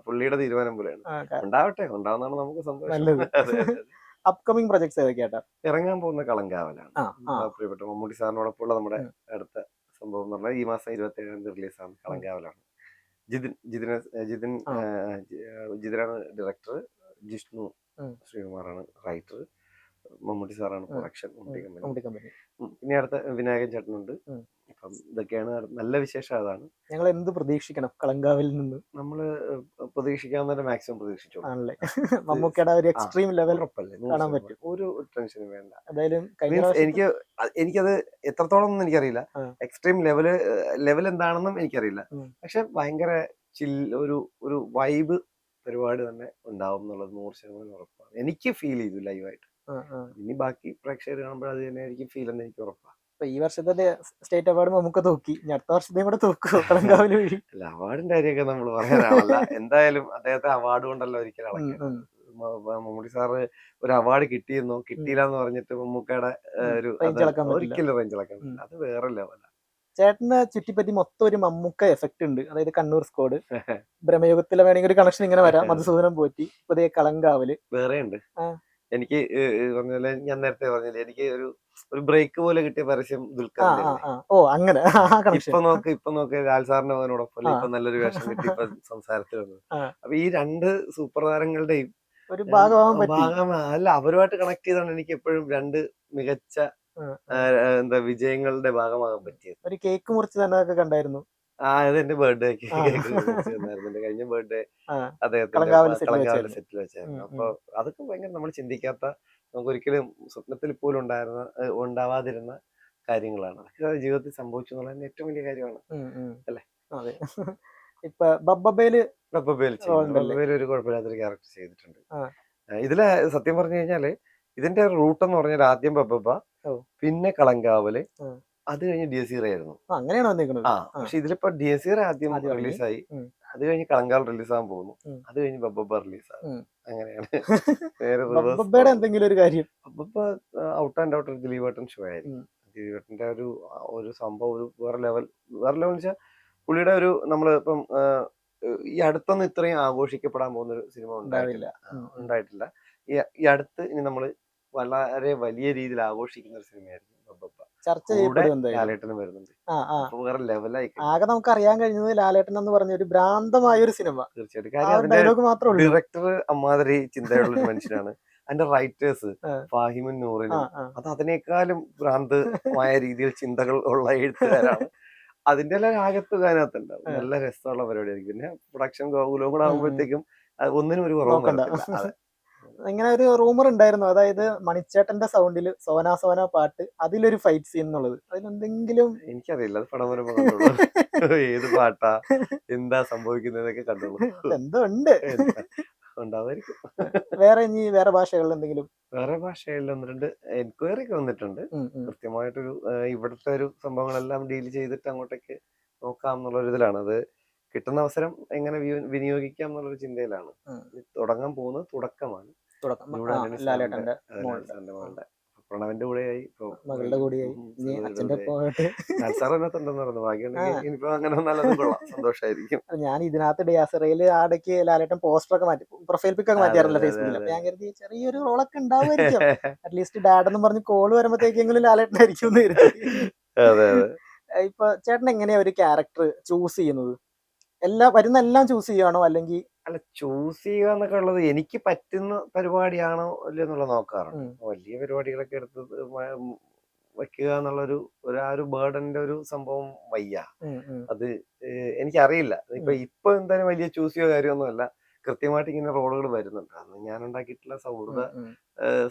പുള്ളിയുടെ തീരുമാനം പോലെയാണ്. ഉണ്ടാവട്ടെ, ഉണ്ടാവുന്നതാണ് നമുക്ക് സന്തോഷം. അപ്കമിങ് പ്രൊജക്ട്സ് ഏതൊക്കെയാ? ഇറങ്ങാൻ പോകുന്ന കളങ്കാവലാണ്. പ്രിയപ്പെട്ട മമ്മൂട്ടി സാറിനോടൊപ്പമുള്ള നമ്മുടെ അടുത്ത സംഭവം എന്ന് പറഞ്ഞാൽ ഈ മാസം 27-ാം തീയതി റിലീസാണ്. കളങ്കാവലാണ്. ജിതിനാണ് ഡയറക്ടർ, ജിഷ്ണു ശ്രീകുമാറാണ് റൈറ്റർ, മമ്മൂട്ടി സാറാണ് പ്രൊഡക്ഷൻ, മമ്മൂട്ടി കമ്പനി. പിന്നെ അടുത്ത വിനായകൻ ചേട്ടനുണ്ട്. അപ്പം ഇതൊക്കെയാണ് നല്ല വിശേഷം. അതാണ് ഞങ്ങൾ എന്ത് പ്രതീക്ഷിക്കണം കളങ്കാവിൽ നിന്ന്? നമ്മള് പ്രതീക്ഷിക്കാവുന്ന മാക്സിമം പ്രതീക്ഷിച്ചു. മമ്മൂക്കയുടെ ഒരു എക്സ്ട്രീം ലെവൽ കാണാൻ പറ്റും. ഒരു ടെൻഷനും വേണ്ട. എന്തായാലും എനിക്കത് എത്രത്തോളം എനിക്കറിയില്ല. എക്സ്ട്രീം ലെവൽ എന്താണെന്നും എനിക്കറിയില്ല. പക്ഷെ ഭയങ്കര ഒരു വൈബ് പരിപാടി തന്നെ ഉണ്ടാവും എന്നുള്ളത് 100% ഉറപ്പാണ്. എനിക്ക് ഫീൽ ചെയ്തു ലൈവായിട്ട്. ഇനി ബാക്കി പ്രേക്ഷകർ കാണുമ്പോൾ അത് തന്നെ എനിക്ക് ഫീൽ എന്ന് എനിക്ക് ഉറപ്പാണ്. ഈ വർഷത്തെ സ്റ്റേറ്റ് അവാർഡ് നമുക്ക് തോക്കി, അടുത്ത വർഷത്തെയും കൂടെ തോക്കുമോ കളങ്കാവിൽ വഴി? അല്ല, അവാർഡിന്റെ കാര്യമൊക്കെ നമ്മൾ പറയാനാണല്ല. എന്തായാലും അദ്ദേഹത്തെ അവാർഡ് കൊണ്ടല്ലോ ഒരിക്കലും മമ്മൂട്ടി സാറ് ഒരു അവാർഡ് കിട്ടിയെന്നോ കിട്ടിയില്ല എന്ന് പറഞ്ഞിട്ട് മമ്മൂക്കയുടെ ഒരിക്കലും റേഞ്ചിളക്കാൻ അത് വേറെ ലെവല. ചേട്ടനെ ചുറ്റിപ്പറ്റി മൊത്തം ഒരു മമ്മൂക്ക എഫക്ട് ഉണ്ട്. അതായത് കണ്ണൂർ സ്ക്വാഡ്, ബ്രഹ്മയുഗത്തിലെ വേണമെങ്കിൽ ഒരു കണക്ഷൻ ഇങ്ങനെ വരാം. മധുസൂദനം പോറ്റി, പുതിയ കളങ്കാവല് വേറെ ഉണ്ട്. എനിക്ക് പറഞ്ഞ ഞാൻ നേരത്തെ പറഞ്ഞില്ലേ, എനിക്ക് ഒരു ബ്രേക്ക് പോലെ കിട്ടിയ പരസ്യം ദുൽഖർ. അങ്ങനെ ഇപ്പൊ നോക്ക് ലാൽ സാറിന്റെ മകനോടൊപ്പം ഇപ്പൊ നല്ലൊരു വേഷം കിട്ടി ഇപ്പൊ സംസാരത്തിൽ വന്നത്. അപ്പൊ ഈ 2 സൂപ്പർ താരങ്ങളുടെയും ഒരു ഭാഗം അല്ല, അവരുമായിട്ട് കണക്ട് ചെയ്താണ് എനിക്ക് എപ്പോഴും 2 മികച്ച വിജയങ്ങളുടെ ഭാഗമാകാൻ പറ്റിയത്. ഒരു കേക്ക് മുറിച്ച് തന്നെ കണ്ടായിരുന്നു. അത് എന്റെ ബർത്ത്ഡേക്ക് എന്റെ കഴിഞ്ഞ ബർത്ത്ഡേ അദ്ദേഹത്തിന്റെ സെറ്റിൽ വെച്ചായിരുന്നു. അപ്പൊ അതൊക്കെ ഭയങ്കര നമ്മൾ ചിന്തിക്കാത്ത, നമുക്ക് ഒരിക്കലും സ്വപ്നത്തിൽ പോലും ഉണ്ടാവാതിരുന്ന കാര്യങ്ങളാണ്. അതൊക്കെ ജീവിതത്തിൽ സംഭവിച്ചു എന്നുള്ളത് ഏറ്റവും വലിയ കാര്യമാണ് അല്ലേ? അതെ. ഇപ്പൊ ബബ്ബബേല് ഒരു കുഴപ്പമില്ലാത്തൊരു ക്യാരക്ടർ ചെയ്തിട്ടുണ്ട്. ഇതില് സത്യം പറഞ്ഞു കഴിഞ്ഞാല് ഇതിന്റെ റൂട്ട് എന്ന് പറഞ്ഞാൽ ആദ്യം ബബ്ബബ, പിന്നെ കളങ്കാവല്, അത് കഴിഞ്ഞ് ഡിയസീറ ആയിരുന്നു. പക്ഷെ ഇതിലിപ്പോ ഡിയസീറ ആദ്യം റിലീസായി, അത് കഴിഞ്ഞ് കളങ്കാവൽ റിലീസാകാൻ പോകുന്നു, അത് കഴിഞ്ഞ് ബബ്ബബ റിലീസാകും. അങ്ങനെയാണ്. എന്തെങ്കിലും ഒരു കാര്യം ബബ്ബബ ഔട്ട് ആൻഡ് ഔട്ട് ഒരു ദിലീപേട്ടൻ ഷോ ആയിരുന്നു. ദിലീപേട്ടന്റെ ഒരു സംഭവം, ഒരു വേറെ ലെവൽ വെച്ചാൽ പുള്ളിയുടെ നമ്മള് ഇപ്പം ഈ അടുത്തൊന്നും ഇത്രയും ആഘോഷിക്കപ്പെടാൻ പോകുന്ന ഒരു സിനിമ ഉണ്ടാവില്ല. ഉണ്ടായിട്ടില്ല. ഈ അടുത്ത് ഇനി നമ്മൾ വളരെ വലിയ രീതിയിൽ ആഘോഷിക്കുന്ന ഒരു സിനിമയായിരിക്കും ബബ്ബബ്ബ. ചർച്ച കൂടെ ചെയ്യപ്പെടും എന്തായാലും. ലാലേട്ടനും വരുന്നുണ്ട്. ആ ആ അപ്പൊ വേറെ ലെവലായി ആകെ നമുക്ക് അറിയാൻ കഴിഞ്ഞത് ലാലേട്ടൻ എന്ന് പറഞ്ഞ ഒരു ഭ്രാന്തമായ ഒരു സിനിമ. തീർച്ചയായിട്ടും. ആ കാര്യം ഒരു അതിന്റെ ഡയലോഗ് മാത്രമേ ഉള്ളൂ. ഡയറക്ടർ അമ്മാതിരി ചിന്തയുള്ള ഒരു മനുഷ്യനാണ്. അതിന്റെ റൈറ്റേഴ്സ് ആ. ഫാഹിമും ആ നൂറിനും ആ അത് അതിനേക്കാളും ഭ്രാന്തമായ രീതിയിൽ ചിന്തകൾ ഉള്ള എഴുത്തുകാരാണ്. അതിന്റെ എല്ലാം രാഗത്തുക അതിനകത്തുണ്ടാവും. ആ. നല്ല രസമുള്ള പരിപാടിയായിരിക്കും. പിന്നെ പ്രൊഡക്ഷൻ ഗോകുലവും കൂടെ ഉം. ആകുമ്പോഴത്തേക്കും ഒന്നിനും ഒരു കുറവും നോക്കണ്ട. വരത്തില്ല. അതെ. ഇങ്ങനെ ഒരു റൂമർ ഉണ്ടായിരുന്നു, അതായത് മണിച്ചേട്ടന്റെ സൗണ്ടിൽ സോനാ സോന പാട്ട്, അതിലൊരു ഫൈറ്റ് സീൻ എന്നുള്ളത്. അതിലെന്തെങ്കിലും എനിക്കറിയില്ല. അത് പടം വരുമ്പോ കണ്ടോളൂ. ഏത് പാട്ടാ എന്താ സംഭവിക്കുന്നതൊക്കെ കണ്ടോളൂ. എന്തോ ഉണ്ട്. എന്താ ഉണ്ടാവായിരിക്കും. വേറെ ഇനി വേറെ ഭാഷകളിൽ എന്തെങ്കിലും? വേറെ ഭാഷകളിൽ ഒന്ന് രണ്ട് എൻക്വയറി ഒക്കെ വന്നിട്ടുണ്ട്. കൃത്യമായിട്ടൊരു ഇവിടുത്തെ ഒരു സംഭവങ്ങളെല്ലാം ഡീൽ ചെയ്തിട്ട് അങ്ങോട്ടേക്ക് നോക്കാം എന്നുള്ള ഇതിലാണ്. അത് കിട്ടുന്ന അവസരം എങ്ങനെ വിനിയോഗിക്കാം എന്നുള്ളൊരു ചിന്തയിലാണ്. തുടങ്ങാൻ പോകുന്നത് തുടക്കമാണ്. തുടക്കം ഇവിടെ ആന്റണി ലാലേട്ടന്റെ സാറിന്റെ മകളുടെ പ്രണവന്റെ കൂടെയായി ഇപ്പൊ മകളുടെ കൂടിയായി ഇനി അച്ഛന്റെ പോയിട്ട്. സാർ അതിനകത്തുണ്ടെന്ന് പറഞ്ഞു. ഭാഗ്യമുണ്ടെങ്കിൽ ഇനിയിപ്പോ അങ്ങനെ നല്ലതും കൊള്ളാം. സന്തോഷമായിരിക്കും. ഞാൻ ഇതിനകത്ത് ഡിയാസറയില് ആടയ്ക്ക് ലാലേട്ടൻ പോസ്റ്റർ ഒക്കെ മാറ്റി, പ്രൊഫൈൽ പിക്ക് ഒക്കെ മാറ്റിയാറില്ല ഫേസ്ബുക്കിൽ. അപ്പൊ ഞാൻ കരുതി ചെറിയൊരു റോളൊക്കെ ഉണ്ടാവുമായിരിക്കും, അറ്റ്ലീസ്റ്റ് ഡാഡ് എന്ന് പറഞ്ഞ് കോള് വരുമ്പോഴത്തേക്കെങ്കിലും ലാലേട്ടനായിരിക്കും എന്ന് കരുതി. അതെ അതെ. ഇപ്പൊ ചേട്ടൻ എങ്ങനെയാ ഒരു ക്യാരക്ടർ ചൂസ് ചെയ്യുന്നത്? വരുന്ന എല്ലാം ചൂസ് ചെയ്യുകയാണോ, അല്ലെങ്കിൽ? അല്ല, ചൂസ് ചെയ്യുക എന്നൊക്കെ ഉള്ളത് എനിക്ക് പറ്റുന്ന പരിപാടിയാണോ അല്ലയോ എന്നുള്ളത് നോക്കാറുണ്ട്. വലിയ പരിപാടികളൊക്കെ എടുത്ത് വെക്കുക എന്നുള്ളൊരു ആ ഒരു ബേർഡന്റെ ഒരു സംഭവം വയ്യ. അത് എനിക്കറിയില്ല. ഇപ്പൊ എന്തായാലും വലിയ ചൂസ് ചെയ്യുക കാര്യമൊന്നുമല്ല. കൃത്യമായിട്ട് ഇങ്ങനെ റോളുകൾ വരുന്നുണ്ട്. അന്ന് ഞാൻ ഉണ്ടാക്കിയിട്ടുള്ള സൗഹൃദ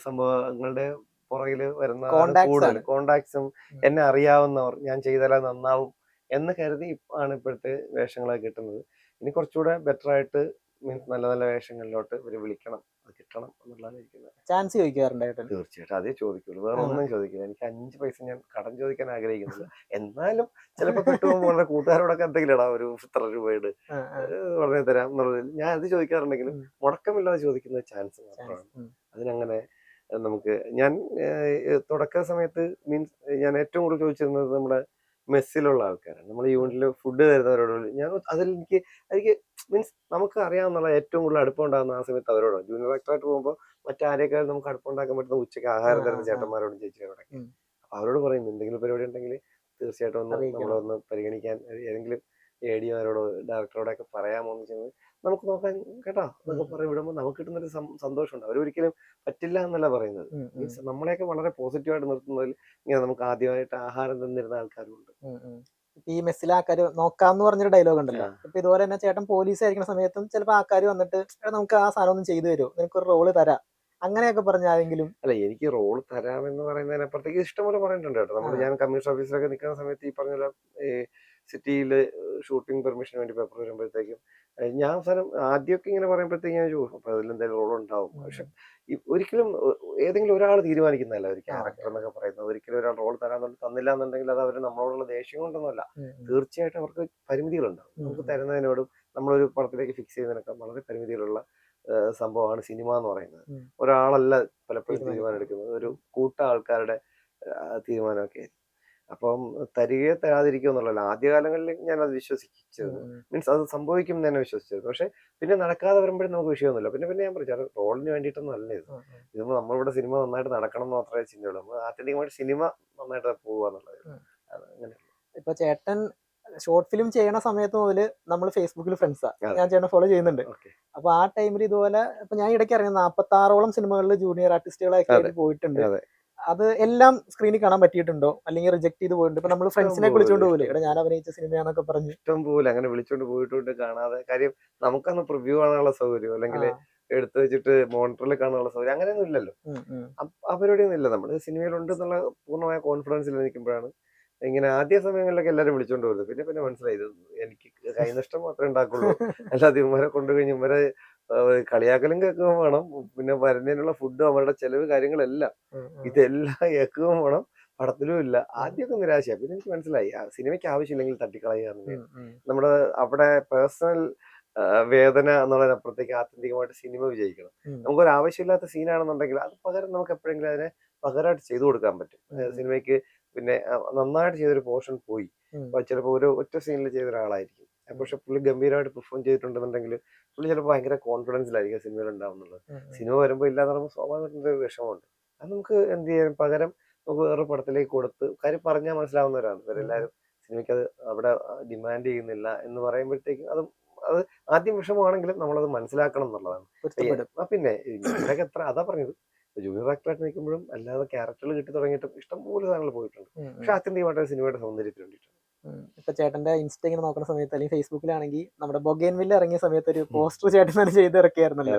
സംഭവങ്ങളുടെ പുറകില് വരുന്ന കൂടുതൽ കോണ്ടാക്ട്സും എന്നെ അറിയാവുന്നവർ, ഞാൻ ചെയ്താൽ നന്നാവും എന്ന് കരുതി ആണ് ഇപ്പോഴത്തെ വേഷങ്ങളൊക്കെ കിട്ടുന്നത്. ഇനി കുറച്ചുകൂടെ ബെറ്റർ ആയിട്ട് മീൻസ് നല്ല നല്ല വേഷങ്ങളിലോട്ട് ഇവര് വിളിക്കണം, അത് കിട്ടണം എന്നുള്ളതാണ് ഇരിക്കുന്നത്. ചാൻസ് ചോദിക്കാറുണ്ടായിട്ട്? തീർച്ചയായിട്ടും അതേ ചോദിക്കുള്ളൂ, വേറെ ഒന്നും ചോദിക്കില്ല. എനിക്ക് 5 പൈസ ഞാൻ കടം ചോദിക്കാൻ ആഗ്രഹിക്കുന്നില്ല. എന്നാലും ചിലപ്പോ പെട്ടുപോകുമ്പോൾ വളരെ കൂട്ടുകാരോടൊക്കെ എന്തെങ്കിലും ഇടാം, ഒരു ഇത്ര രൂപയുടെ വളരെ തരാം എന്നുള്ളതിൽ ഞാൻ അത് ചോദിക്കാറുണ്ടെങ്കിലും മുടക്കമില്ലാതെ ചോദിക്കുന്ന ചാൻസ് മാത്രമാണ്. അതിനങ്ങനെ നമുക്ക് ഞാൻ തുടക്ക സമയത്ത് മീൻസ് ഞാൻ ഏറ്റവും കൂടുതൽ ചോദിച്ചിരുന്നത് നമ്മുടെ മെസ്സിലുള്ള ആൾക്കാരാണ്. നമ്മൾ യൂണിറ്റിൽ ഫുഡ് തരുന്നവരോട് ഞാൻ എനിക്ക് മീൻസ് നമുക്ക് അറിയാവുന്ന ഏറ്റവും കൂടുതൽ അടുപ്പം ഉണ്ടാകുന്ന ആ സമയത്ത് അവരോടാണ്. ജൂനിയർ ആക്ടറായിട്ട് പോകുമ്പോൾ മറ്റാരേക്കാളും നമുക്ക് അടുപ്പം ഉണ്ടാക്കാൻ പറ്റുന്ന ഉച്ചയ്ക്ക് ആഹാരം തരുന്ന ചേട്ടന്മാരോടും ചേച്ചിമാരോടൊക്കെ. അപ്പൊ അവരോട് പറയും, എന്തെങ്കിലും പരിപാടി ഉണ്ടെങ്കിൽ തീർച്ചയായിട്ടും നമ്മളൊന്ന് പരിഗണിക്കാൻ ഏതെങ്കിലും എഡിമാരോടോ ഡയറക്ടറോടൊക്കെ പറയാമോ എന്ന് വെച്ചാൽ നമുക്ക് നോക്കാൻ കേട്ടോ എന്നൊക്കെ പറയും. വിടുമ്പോൾ നമുക്ക് കിട്ടുന്നൊരു സന്തോഷമുണ്ട്. അവരൊരിക്കലും പറ്റില്ല എന്നല്ല പറയുന്നത്. മീൻസ് നമ്മളെയൊക്കെ വളരെ പോസിറ്റീവായിട്ട് നിർത്തുന്നതിൽ ഇങ്ങനെ നമുക്ക് ആദ്യമായിട്ട് ആഹാരം തന്നിരുന്ന ആൾക്കാരുണ്ട്. ഈ മെസ്സിലെ ആൾക്കാര് നോക്കാന്ന് പറഞ്ഞൊരു ഡയലോഗ് ഉണ്ടല്ലോ. ഇപ്പൊ ഇതുപോലെ തന്നെ ചേട്ടൻ പോലീസ് ആയിരിക്കുന്ന സമയത്തും ചിലപ്പോ ആൾക്കാർ വന്നിട്ട് നമുക്ക് ആ സാധനം ഒന്നും ചെയ്തു തരുമോ, നിനക്കൊരു റോള് തരാം, അങ്ങനെയൊക്കെ പറഞ്ഞാലെങ്കിലും? അല്ല, എനിക്ക് റോൾ തരാമെന്ന് പറയുന്നതിനപ്പുറത്തേക്ക് ഇഷ്ടംപോലെ പറഞ്ഞിട്ടുണ്ട് കേട്ടോ. ഞാൻ കമ്മീഷൻ ഓഫീസിലൊക്കെ നിൽക്കുന്ന സമയത്ത് ഈ പറഞ്ഞ സിറ്റിയിൽ ഷൂട്ടിംഗ് പെർമിഷന് വേണ്ടി പേപ്പർ വരുമ്പോഴത്തേക്കും ഞാൻ അവസാനം ആദ്യമൊക്കെ ഇങ്ങനെ പറയുമ്പോഴത്തേക്ക് ഞാൻ ചോദിക്കും, അപ്പൊ അതിലെന്തായാലും റോൾ ഉണ്ടാവും. പക്ഷെ ഒരിക്കലും ഏതെങ്കിലും ഒരാൾ തീരുമാനിക്കുന്നതല്ല ഒരു ക്യാരക്ടർ എന്നൊക്കെ പറയുന്നത്. ഒരിക്കലും ഒരാൾ റോൾ തന്നില്ല എന്നുണ്ടെങ്കിൽ അത് അവർ നമ്മളോടുള്ള ദേഷ്യം കൊണ്ടൊന്നുമല്ല. തീർച്ചയായിട്ടും അവർക്ക് പരിമിതികളുണ്ടാവും. നമുക്ക് തരുന്നതിനോടും നമ്മളൊരു പടത്തിലേക്ക് ഫിക്സ് ചെയ്യുന്നതിനൊക്കെ വളരെ പരിമിതികളുള്ള സംഭവമാണ് സിനിമ എന്ന് പറയുന്നത്. ഒരാളല്ല പലപ്പോഴും തീരുമാനം എടുക്കുന്നത്, ഒരു കൂട്ടം ആൾക്കാരുടെ തീരുമാനമൊക്കെ. അപ്പം തരികയോ തരാതിരിക്കുകയോ എന്നുള്ളതല്ല. ആദ്യകാലങ്ങളിൽ ഞാൻ അത് വിശ്വസിച്ചത്, മീൻസ് അത് സംഭവിക്കും എന്ന് തന്നെ വിശ്വസിച്ചത്. പക്ഷെ പിന്നെ നടക്കാതെ വരുമ്പോഴും നമുക്ക് വിഷയമൊന്നുമില്ല. പിന്നെ ഞാൻ പറഞ്ഞു, റോളിന് വേണ്ടിയിട്ടൊന്നും അല്ല ഇത്. ഇതിപ്പോ നമ്മളിവിടെ സിനിമ നന്നായിട്ട് നടക്കണം എന്ന് മാത്രമേ ചിന്തയുള്ളൂ. നമ്മൾ ആത്യന്തികമായിട്ട് സിനിമ നന്നായിട്ട് പോകുക എന്നുള്ളത്. അങ്ങനെ ഇപ്പൊ ചേട്ടൻ ഷോർട്ട് ഫിലിം ചെയ്യണ സമയത്ത് മുതല് നമ്മൾ ഫേസ്ബുക്കിൽ ഫ്രണ്ട്സാ. ഞാൻ ചേട്ടനെ ഫോളോ ചെയ്യുന്നുണ്ട്. അപ്പൊ ആ ടൈമിൽ ഇതുപോലെ ഇപ്പൊ ഞാൻ ഇടയ്ക്ക് ഇറങ്ങി 46ഓളം സിനിമകളിൽ ജൂനിയർ ആർട്ടിസ്റ്റുകളൊക്കെ ആയിട്ട് പോയിട്ടുണ്ട്. അത് എല്ലാം സ്ക്രീനിൽ കാണാൻ പറ്റിയിട്ടുണ്ടോ, അല്ലെങ്കിൽ റിജക്ട് ചെയ്ത് പോയിട്ടുണ്ട്? ഇപ്പൊ നമ്മൾ ഫ്രണ്ട്സിനെ വിളിച്ചോണ്ട് പോകില്ലേ, ഇവിടെ ഞാൻ അഭിനയിച്ച സിനിമയാന്നൊക്കെ പറഞ്ഞു. ഇഷ്ടം പോലെ അങ്ങനെ വിളിച്ചോണ്ട് പോയിട്ടുണ്ട് കാണാതെ. കാര്യം നമുക്കന്ന് പ്രിവ്യൂ കാണാനുള്ള സൗകര്യം, അല്ലെങ്കിൽ എടുത്തു വെച്ചിട്ട് മോണിറ്ററിൽ കാണാനുള്ള സൗകര്യം അങ്ങനെയൊന്നും ഇല്ലല്ലോ. അവരോടൊന്നും ഇല്ല. നമ്മൾ സിനിമയിലുണ്ട് എന്നുള്ള പൂർണ്ണമായ കോൺഫിഡൻസിൽ നിൽക്കുമ്പോഴാണ് ഇങ്ങനെ ആദ്യ സമയങ്ങളിലൊക്കെ എല്ലാവരും വിളിച്ചോണ്ട് പോകുന്നത്. പിന്നെ മനസ്സിലായത് എനിക്ക് കൈനഷ്ടം മാത്രമേ ഉണ്ടാക്കുള്ളൂ. അല്ലാതെ ഇവരെ കൊണ്ടുകഴിഞ്ഞ് ഇവരെ കളിയാക്കലും കേൾക്കുകയും വേണം, പിന്നെ വരുന്നതിനുള്ള ഫുഡും അവരുടെ ചെലവ് കാര്യങ്ങളെല്ലാം ഇതെല്ലാം കേൾക്കുകയും വേണം. പടത്തിലും ഇല്ല. ആദ്യമൊക്കെ നിരാശയാണ്. പിന്നെ എനിക്ക് മനസ്സിലായി സിനിമയ്ക്ക് ആവശ്യമില്ലെങ്കിൽ തട്ടിക്കളയുക. നമ്മുടെ അവിടെ പേഴ്സണൽ വേദന എന്നുള്ളതിനപ്പുറത്തേക്ക് ആത്യന്തികമായിട്ട് സിനിമ വിജയിക്കണം. നമുക്കൊരു ആവശ്യമില്ലാത്ത സീനാണെന്നുണ്ടെങ്കിൽ അത് പകരം നമുക്ക് എപ്പോഴെങ്കിലും അതിനെ പകരമായിട്ട് ചെയ്തു കൊടുക്കാൻ പറ്റും. സിനിമയ്ക്ക് പിന്നെ നന്നായിട്ട് ചെയ്തൊരു പോർഷൻ പോയി ചിലപ്പോൾ ഒരു ഒറ്റ സീനിൽ ചെയ്ത ഒരാളായിരിക്കും, പക്ഷെ പുള്ളി ഗംഭീരമായിട്ട് പെർഫോം ചെയ്തിട്ടുണ്ടെന്നുണ്ടെങ്കിൽ പുള്ളി ചിലപ്പോൾ ഭയങ്കര കോൺഫിഡൻസിലായിരിക്കും സിനിമയിൽ ഉണ്ടാവുന്നുള്ളത്. സിനിമ വരുമ്പോൾ ഇല്ലാന്ന് പറയുമ്പോൾ സ്വാഭാവികമായിട്ടുള്ള ഒരു വിഷമമുണ്ട്. അത് നമുക്ക് എന്ത് ചെയ്യാൻ പകരം നമുക്ക് വേറെ പടത്തിലേക്ക് കൊടുത്ത് കാര്യം പറഞ്ഞാൽ മനസ്സിലാവുന്നവരാണ് ഇവരെല്ലാവരും. സിനിമയ്ക്ക് അത് അവിടെ ഡിമാൻഡ് ചെയ്യുന്നില്ല എന്ന് പറയുമ്പോഴത്തേക്കും അത് ആദ്യം വിഷമമാണെങ്കിലും നമ്മളത് മനസ്സിലാക്കണം എന്നുള്ളതാണ്. പിന്നെ ഇവരൊക്കെ എത്ര അതാ പറഞ്ഞത്, ജൂനിയർ ആക്ടറായിട്ട് നിൽക്കുമ്പോഴും അല്ലാതെ ക്യാരക്ടറുകൾ കിട്ടി തുടങ്ങിയിട്ടും ഇഷ്ടംപോലെ സാധനങ്ങൾ പോയിട്ടുണ്ട്. പക്ഷെ ആത്യന്തികമായിട്ട് സിനിമയുടെ സൗന്ദര്യത്തിന് വേണ്ടിയിട്ടാണ്. ഇപ്പൊ ചേട്ടന്റെ ഇൻസ്റ്റ ഇങ്ങനെ നോക്കുന്ന സമയത്ത് അല്ലെങ്കിൽ ഫേസ്ബുക്കിലാണെങ്കിൽ നമ്മുടെ ബൊഗൈൻവില്ല ഇറങ്ങിയ സമയത്ത് ഒരു പോസ്റ്റർ ചേട്ടൻ തന്നെ ചെയ്ത് ഇറക്കിയായിരുന്നല്ലോ,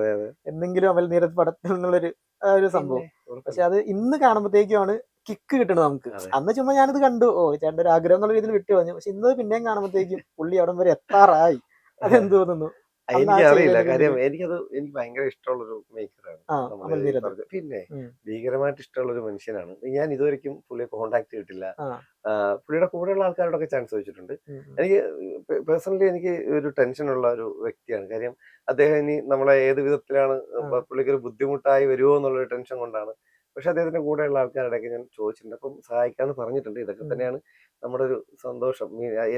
എന്തെങ്കിലും അമൽ നീരദ് പടത്തിൽ നിന്നുള്ളൊരു ഒരു സംഭവം. പക്ഷെ അത് ഇന്ന് കാണുമ്പോഴത്തേക്കുമാണ് കിക്ക് കിട്ടണത് നമുക്ക്. അന്ന് ചുമ്മാ ഞാനിത് കണ്ടു, ചേട്ടന്റെ ഒരു ആഗ്രഹം എന്നുള്ള രീതിയിൽ വിട്ടു കളഞ്ഞു. പക്ഷെ ഇന്ന് പിന്നെയും കാണുമ്പോഴത്തേക്കും പുള്ളി അവിടം വരെ എത്താറായി. അതെന്ത് തോന്നുന്നു? എനിക്കറിയില്ല, കാര്യം എനിക്ക് ഭയങ്കര ഇഷ്ടമുള്ളൊരു മേക്കറാണ്. പിന്നെ ഭീകരമായിട്ട് ഇഷ്ടമുള്ള ഒരു മനുഷ്യനാണ്. ഞാൻ ഇതുവരെയ്ക്കും പുള്ളിയെ കോണ്ടാക്ട് ചെയ്തിട്ടില്ല. പുള്ളിയുടെ കൂടെയുള്ള ആൾക്കാരോടൊക്കെ ചാൻസ് വെച്ചിട്ടുണ്ട്. എനിക്ക് പേഴ്സണലി എനിക്ക് ഒരു ടെൻഷനുള്ള ഒരു വ്യക്തിയാണ്. കാര്യം അദ്ദേഹം ഇനി നമ്മളെ ഏത് വിധത്തിലാണ് പുള്ളിക്ക് ഒരു ബുദ്ധിമുട്ടായി വരുമോ എന്നുള്ളൊരു ടെൻഷൻ കൊണ്ടാണ്. പക്ഷെ അദ്ദേഹത്തിന്റെ കൂടെയുള്ള ആൾക്കാരുടെയൊക്കെ ഞാൻ ചോദിച്ചിട്ടുണ്ട്, അപ്പം സഹായിക്കാന്ന് പറഞ്ഞിട്ടുണ്ട്. ഇതൊക്കെ തന്നെയാണ് നമ്മുടെ ഒരു സന്തോഷം.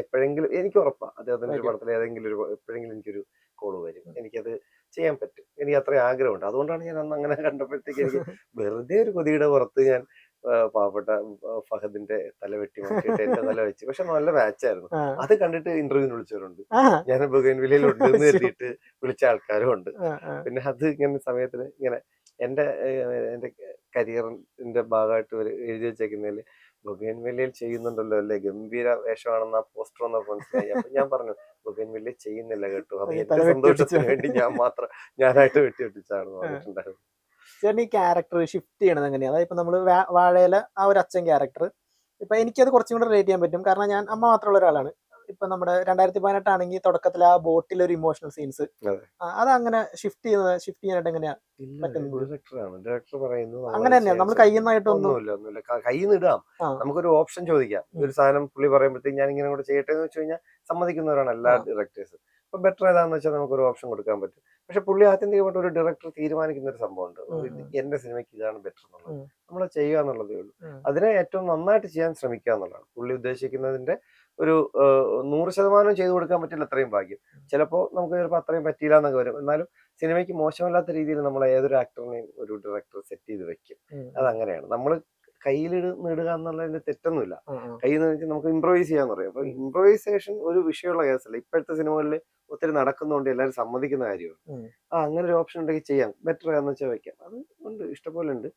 എപ്പോഴെങ്കിലും എനിക്ക് ഉറപ്പാ അദ്ദേഹത്തിന്റെ ഒരു പടത്തിൽ എപ്പോഴെങ്കിലും എനിക്കൊരു കോള് വരും, എനിക്കത് ചെയ്യാൻ പറ്റും. എനിക്ക് അത്രയും ആഗ്രഹമുണ്ട്. അതുകൊണ്ടാണ് ഞാൻ അന്ന് അങ്ങനെ കണ്ടപ്പോഴത്തേക്ക് എനിക്ക് വെറുതെ ഒരു കൊതിയുടെ പുറത്ത് ഞാൻ പാവപ്പെട്ട ഫഹദിന്റെ തല വെട്ടി മാറ്റിയിട്ട് എന്റെ തല വെച്ച്. പക്ഷെ നല്ല മാച്ചായിരുന്നു. അത് കണ്ടിട്ട് ഇന്റർവ്യൂവിന് വിളിച്ചവരുണ്ട്. ഞാൻ ബൊഗൈൻവില്ലയിൽ ഉണ്ട് എന്ന് കരുതിയിട്ട് വിളിച്ച ആൾക്കാരും ഉണ്ട്. പിന്നെ അത് ഇങ്ങനെ സമയത്തിന് ഇങ്ങനെ എന്റെ കരിയറിന്റെ ഭാഗമായിട്ട് എഴുതി വെച്ചേക്കുന്നതിൽ ബൊഗൈൻവില്ലയിൽ ചെയ്യുന്നുണ്ടല്ലോ അല്ലേ, ഗംഭീര വേഷമാണെന്ന് ആ പോസ്റ്റർ വന്നപ്പോൾ മനസ്സിലായി. അപ്പൊ ഞാൻ പറഞ്ഞു ബൊഗൈൻവില്ലയിൽ ചെയ്യുന്നില്ല കേട്ടോ, അത് എന്റെ സന്തോഷത്തിന് വേണ്ടി ഞാനായിട്ട് വെട്ടിയൊട്ടിച്ചാണെന്ന് പറഞ്ഞിട്ടുണ്ടായിരുന്നു. ചേട്ടൻ ഈ ക്യാരക്ടർ ഷിഫ്റ്റ് ചെയ്യണത് എങ്ങനെയാണ്? അതായത് ഇപ്പൊ നമ്മള് വാഴയിലെ ആ ഒരു അച്ഛൻ ക്യാരക്ടർ, ഇപ്പൊ എനിക്കത് കുറച്ചും കൂടെ റിലേറ്റ് ചെയ്യാൻ പറ്റും. കാരണം ഞാൻ അമ്മ മാത്രമുള്ള ഒരാളാണ്. ഇപ്പൊ നമ്മുടെ 2018 ആണെങ്കിൽ തുടക്കത്തിൽ ആ ബോട്ടിൽ ഒരു ഇമോഷണൽ സീൻസ്, അത് അങ്ങനെ ഷിഫ്റ്റ് ചെയ്യാനായിട്ട് എങ്ങനെയാ ഡയറക്ടർ പറയുന്നു അങ്ങനെ തന്നെയാണ് നമ്മൾ കയ്യുന്നതായിട്ടൊന്നും കയ്യിൽ നിന്ന് ഇടാം. നമുക്കൊരു ഓപ്ഷൻ ചോദിക്കാം. ഒരു സാധനം പുള്ളി പറയുമ്പോഴത്തേക്ക് ഞാൻ ഇങ്ങനെ കൂടെ ചെയ്യട്ടെ എന്ന് വെച്ച് കഴിഞ്ഞാൽ സമ്മതിക്കുന്നവരാണ് എല്ലാ ഡയറക്ടേഴ്സും. അപ്പൊ ബെറ്റർ ഏതാന്ന് വെച്ചാൽ നമുക്കൊരു ഓപ്ഷൻ കൊടുക്കാൻ പറ്റും. പക്ഷെ പുള്ളി ആത്യന്തികമായിട്ട് ഒരു ഡയറക്ടർ തീരുമാനിക്കുന്ന ഒരു സംഭവമുണ്ട്, എന്റെ സിനിമയ്ക്ക് ഇതാണ് ബെറ്റർ എന്നുള്ളത്. നമ്മൾ ചെയ്യുക എന്നുള്ളതേ ഉള്ളൂ. അതിനെ ഏറ്റവും നന്നായിട്ട് ചെയ്യാൻ ശ്രമിക്കുക എന്നുള്ളതാണ് പുള്ളി ഉദ്ദേശിക്കുന്നതിന്റെ ഒരു 100% ചെയ്തു കൊടുക്കാൻ പറ്റില്ല, അത്രയും ഭാഗ്യം. ചിലപ്പോൾ നമുക്ക് ചിലപ്പോൾ അത്രയും പറ്റിയില്ല എന്നൊക്കെ വരും. എന്നാലും സിനിമയ്ക്ക് മോശമല്ലാത്ത രീതിയിൽ നമ്മൾ ഏതൊരു ആക്ടറിനെയും ഒരു ഡയറക്ടർ സെറ്റ് ചെയ്ത് വെക്കും. അതങ്ങനെയാണ്. നമ്മൾ കയ്യിലിടുക എന്നുള്ളതിന്റെ തെറ്റൊന്നുമില്ല. കയ്യിൽ നിന്ന് നമുക്ക് ഇംപ്രവൈസ് ചെയ്യാന്ന് പറയും. അപ്പൊ ഇംപ്രവൈസേഷൻ ഒരു വിഷയമുള്ള കേസല്ല. ഇപ്പോഴത്തെ സിനിമകളിൽ ഒത്തിരി നടക്കുന്നതുകൊണ്ട് എല്ലാവരും സമ്മതിക്കുന്ന കാര്യമാണ്. അങ്ങനെ ഒരു ഓപ്ഷൻ ഉണ്ടെങ്കിൽ ചെയ്യാം, ബെറ്റർ എന്ന് വെച്ചാൽ വെക്കാം. അത് ഉണ്ട്, ഇഷ്ടംപോലെ ഉണ്ട്.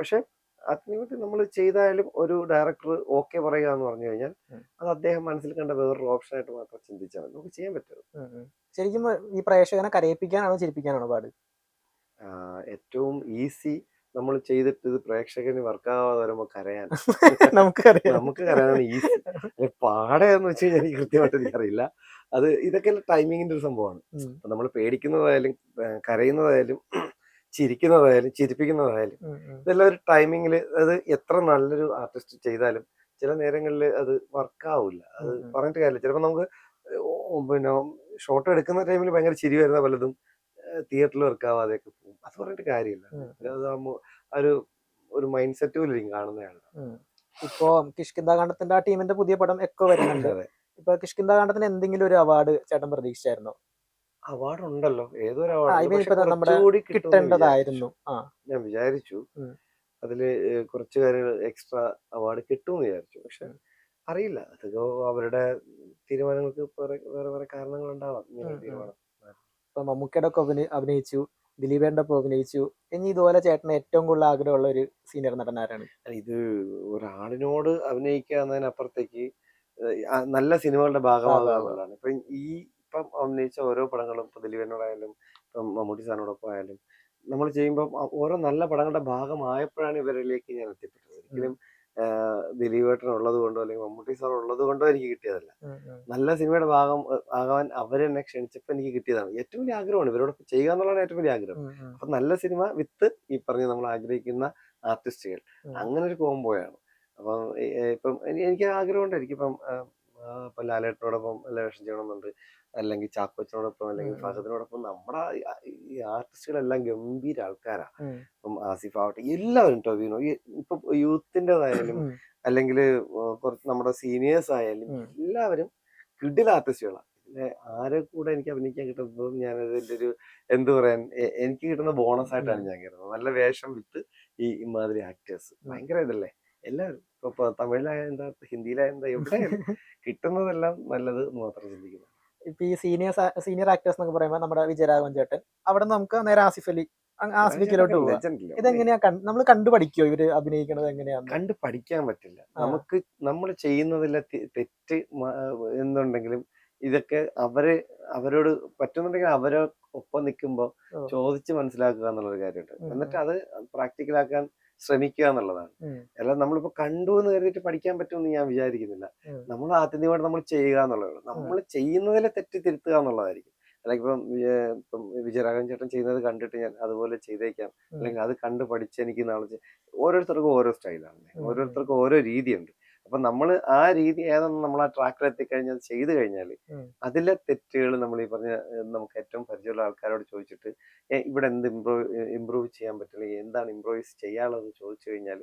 പക്ഷെ അതിനുവേണ്ടി നമ്മൾ ചെയ്താലും ഒരു ഡയറക്ടർ ഓക്കെ പറയുക എന്ന് പറഞ്ഞു കഴിഞ്ഞാൽ അത് അദ്ദേഹം മനസ്സിൽ കണ്ട വേറൊരു ഓപ്ഷനായിട്ട് മാത്രം ചിന്തിച്ചാൽ മതി, നമുക്ക് ചെയ്യാൻ പറ്റും. ശരിക്കും ഈ പ്രേക്ഷകനെ കരയിപ്പിക്കാനാണോ ചിരിപ്പിക്കാനാണോ പാട്? ഏറ്റവും ഈസി നമ്മൾ ചെയ്തിട്ട് ഇത് പ്രേക്ഷകന് വർക്കാവാതെ വരുമ്പോ കരയാൻ നമുക്ക് കരയാനാണ് ഈസി. പാടെന്ന് വെച്ച് കഴിഞ്ഞാൽ എനിക്ക് കൃത്യമായിട്ട് എനിക്കറിയില്ല. ഇതൊക്കെ ടൈമിങ്ങിന്റെ ഒരു സംഭവമാണ്. നമ്മൾ പേടിക്കുന്നതായാലും കരയുന്നതായാലും ചിരിക്കുന്നതായാലും ചിരിപ്പിക്കുന്നതായാലും ഇതെല്ലാം ഒരു ടൈമിങ്ങിൽ, അത് എത്ര നല്ലൊരു ആർട്ടിസ്റ്റ് ചെയ്താലും ചില നേരങ്ങളിൽ അത് വർക്കാവില്ല. അത് പറഞ്ഞിട്ട് കാര്യമില്ല. ചിലപ്പോൾ നമുക്ക് പിന്നെ ഷോട്ട് എടുക്കുന്ന ടൈമിൽ ഭയങ്കര ചിരി വരുന്ന പലതും തിയേറ്ററിൽ വർക്കാവാതെയൊക്കെ പോകും. അത് പറഞ്ഞിട്ട് കാര്യമില്ല. അത് ഒരു മൈൻഡ് സെറ്റ് പോലെ കാണുന്നതാണ്. ഇപ്പോ കിഷ്കിന്ധാകാന്ഡത്തിന്റെ ആ ടീമിന്റെ പുതിയ പടം എക്കോ വരുന്നുണ്ട്. ഇപ്പൊ കിഷ്കിന്ധാകാന്ഡത്തിന് എന്തെങ്കിലും ഒരു അവാർഡ് ചേട്ടൻ പ്രതീക്ഷിച്ചായിരുന്നോ? അവാർഡ് ഉണ്ടല്ലോ, ഏതൊരു അവാർഡ് കിട്ടേണ്ടതായിരുന്നു. ഞാൻ വിചാരിച്ചു അതില് കുറച്ച് കാര്യങ്ങൾ എക്സ്ട്രാ അവാർഡ് കിട്ടുമെന്ന് വിചാരിച്ചു. പക്ഷെ അറിയില്ല, അതൊക്കെ അവരുടെ തീരുമാനങ്ങൾക്ക് വേറെ വേറെ കാരണങ്ങൾ ഉണ്ടാവാം. ഇപ്പൊ മമ്മൂക്കയുടെ ഒക്കെ അഭിനയിച്ചു, ദിലീപേന്റെ ഒപ്പം അഭിനയിച്ചു. ഇനി ഇതുപോലെ ചേട്ടന് ഏറ്റവും കൂടുതൽ ആഗ്രഹമുള്ള ഒരു സീനിയർ നടൻ ആരാണ്? ഇത് ഒരാളിനോട് അഭിനയിക്കുക എന്നതിനപ്പുറത്തേക്ക് നല്ല സിനിമകളുടെ ഭാഗമാകുക എന്നുള്ളതാണ്. ഇപ്പം അഭിനയിച്ച ഓരോ പടങ്ങളും, ഇപ്പൊ ദിലീപേനോടായാലും ഇപ്പം മമ്മൂട്ടി സാറിനോടൊപ്പം ആയാലും നമ്മൾ ചെയ്യുമ്പോൾ ഓരോ നല്ല പടങ്ങളുടെ ഭാഗമായപ്പോഴാണ് ഇവരിലേക്ക് ഞാൻ എത്തിപ്പെട്ടത്. ഒരിക്കലും ദിലീപേട്ടനുള്ളത് കൊണ്ടോ അല്ലെങ്കിൽ മമ്മൂട്ടി സാർ ഉള്ളത് കൊണ്ടോ എനിക്ക് കിട്ടിയതല്ല. നല്ല സിനിമയുടെ ഭാഗം ആകാൻ അവരെന്നെ ക്ഷണിച്ചപ്പോൾ എനിക്ക് കിട്ടിയതാണ്. ഏറ്റവും വലിയ ആഗ്രഹമാണ് ഇവരോടൊപ്പം ചെയ്യുക എന്നുള്ളതാണ് ഏറ്റവും വലിയ ആഗ്രഹം. അപ്പൊ നല്ല സിനിമ വിത്ത് ഈ പറഞ്ഞ നമ്മൾ ആഗ്രഹിക്കുന്ന ആർട്ടിസ്റ്റുകൾ, അങ്ങനെ ഒരു കോംബോയാണ്. അപ്പം ഇപ്പം എനിക്ക് ആഗ്രഹമുണ്ട്. എനിക്കിപ്പം ഇപ്പൊ ലാലേട്ടനോടൊപ്പം വേഷം ചെയ്യണമെന്നുണ്ട്, അല്ലെങ്കിൽ ചാക്കോച്ചനോടൊപ്പം അല്ലെങ്കിൽ ഫഹദിനോടൊപ്പം. നമ്മുടെ ഈ ആർട്ടിസ്റ്റുകളെല്ലാം ഗംഭീര ആൾക്കാരാണ്. ഇപ്പം ആസിഫ് ആവട്ടെ, എല്ലാവരും ടൊവിനോ, ഇപ്പൊ യൂത്തിൻ്റെതായാലും അല്ലെങ്കിൽ കുറച്ച് നമ്മുടെ സീനിയേഴ്സ് ആയാലും എല്ലാവരും കിഡിൽ ആർട്ടിസ്റ്റുകളാണ്. പിന്നെ ആരെ കൂടെ എനിക്ക് അഭിനയിക്കാൻ കിട്ടുന്നത് ഞാൻ അതിന്റെ ഒരു എന്ത് പറയാൻ എനിക്ക് കിട്ടുന്ന ബോണസ് ആയിട്ടാണ് ഞാൻ കരുതുന്നത്. നല്ല വേഷം വിത്ത് ഈ ഇമാതിരി ആക്ടേഴ്സ് ഭയങ്കര ഇതല്ലേ എല്ലാവരും. ഇപ്പൊ തമിഴിലായ എന്താ, ഹിന്ദിയിലായ എന്താ, എവിടെയായാലും കിട്ടുന്നതെല്ലാം നല്ലത് എന്ന് മാത്രം ചിന്തിക്കുന്നു. ഇപ്പൊ ഈ സീനിയർ ആക്ടേഴ്സ് എന്നൊക്കെ പറയുമ്പോൾ നമ്മുടെ വിജയരാഘവൻ ചേട്ടൻ, അവിടെ നമുക്ക് നേരെ ആസിഫ് അലി, ആസിഫിക്കിലോട്ട് പോവാം. ലെജൻഡില്ലേ ഇതെങ്ങനെയാ നമ്മൾ കണ്ടു പഠിക്കോ ഇവര് അഭിനയിക്കണത് എങ്ങനെയാന്ന്? കണ്ട് പഠിക്കാൻ പറ്റില്ല. നമുക്ക് നമ്മൾ ചെയ്യുന്നതിലെ തെറ്റ് എന്നുണ്ടെങ്കിലും ഇതൊക്കെ അവരോട് പറ്റുന്നുണ്ടെങ്കിൽ അവരെ ഒപ്പം നിൽക്കുമ്പോൾ ചോദിച്ച് മനസ്സിലാക്കുക എന്നുള്ളൊരു കാര്യമുണ്ട്. എന്നിട്ട് അത് പ്രാക്ടിക്കലാക്കാൻ ശ്രമിക്കുക എന്നുള്ളതാണ്. അല്ലാതെ നമ്മളിപ്പോ കണ്ടു എന്ന് കരുതിയിട്ട് പഠിക്കാൻ പറ്റുമെന്ന് ഞാൻ വിചാരിക്കുന്നില്ല. നമ്മൾ ആത്യന്തികമായിട്ട് നമ്മൾ ചെയ്യുക എന്നുള്ളത്, നമ്മൾ ചെയ്യുന്നതിലെ തെറ്റ് തിരുത്തുക എന്നുള്ളതായിരിക്കും. അല്ലെങ്കിൽ ഇപ്പം വിജയരാഘവൻ ചേട്ടൻ ചെയ്യുന്നത് കണ്ടിട്ട് ഞാൻ അതുപോലെ ചെയ്തേക്കാം, അല്ലെങ്കിൽ അത് കണ്ട് പഠിച്ച് എനിക്ക് നാളെ ഓരോരുത്തർക്കും ഓരോ സ്റ്റൈലാണ്, ഓരോരുത്തർക്കും ഓരോ രീതിയുണ്ട്. അപ്പൊ നമ്മൾ ആ രീതി ഏതെന്ന് നമ്മൾ ആ ട്രാക്കിൽ എത്തിക്കഴിഞ്ഞാൽ ചെയ്തു കഴിഞ്ഞാൽ അതിലെ തെറ്റുകൾ നമ്മൾ ഈ പറഞ്ഞ നമുക്ക് ഏറ്റവും പരിചയമുള്ള ആൾക്കാരോട് ചോദിച്ചിട്ട് ഇവിടെ എന്ത് ഇമ്പ്രൂവ് ചെയ്യാൻ പറ്റില്ല, എന്താണ് ഇമ്പ്രൂവൈസ് ചെയ്യാനുള്ളത് ചോദിച്ചു കഴിഞ്ഞാൽ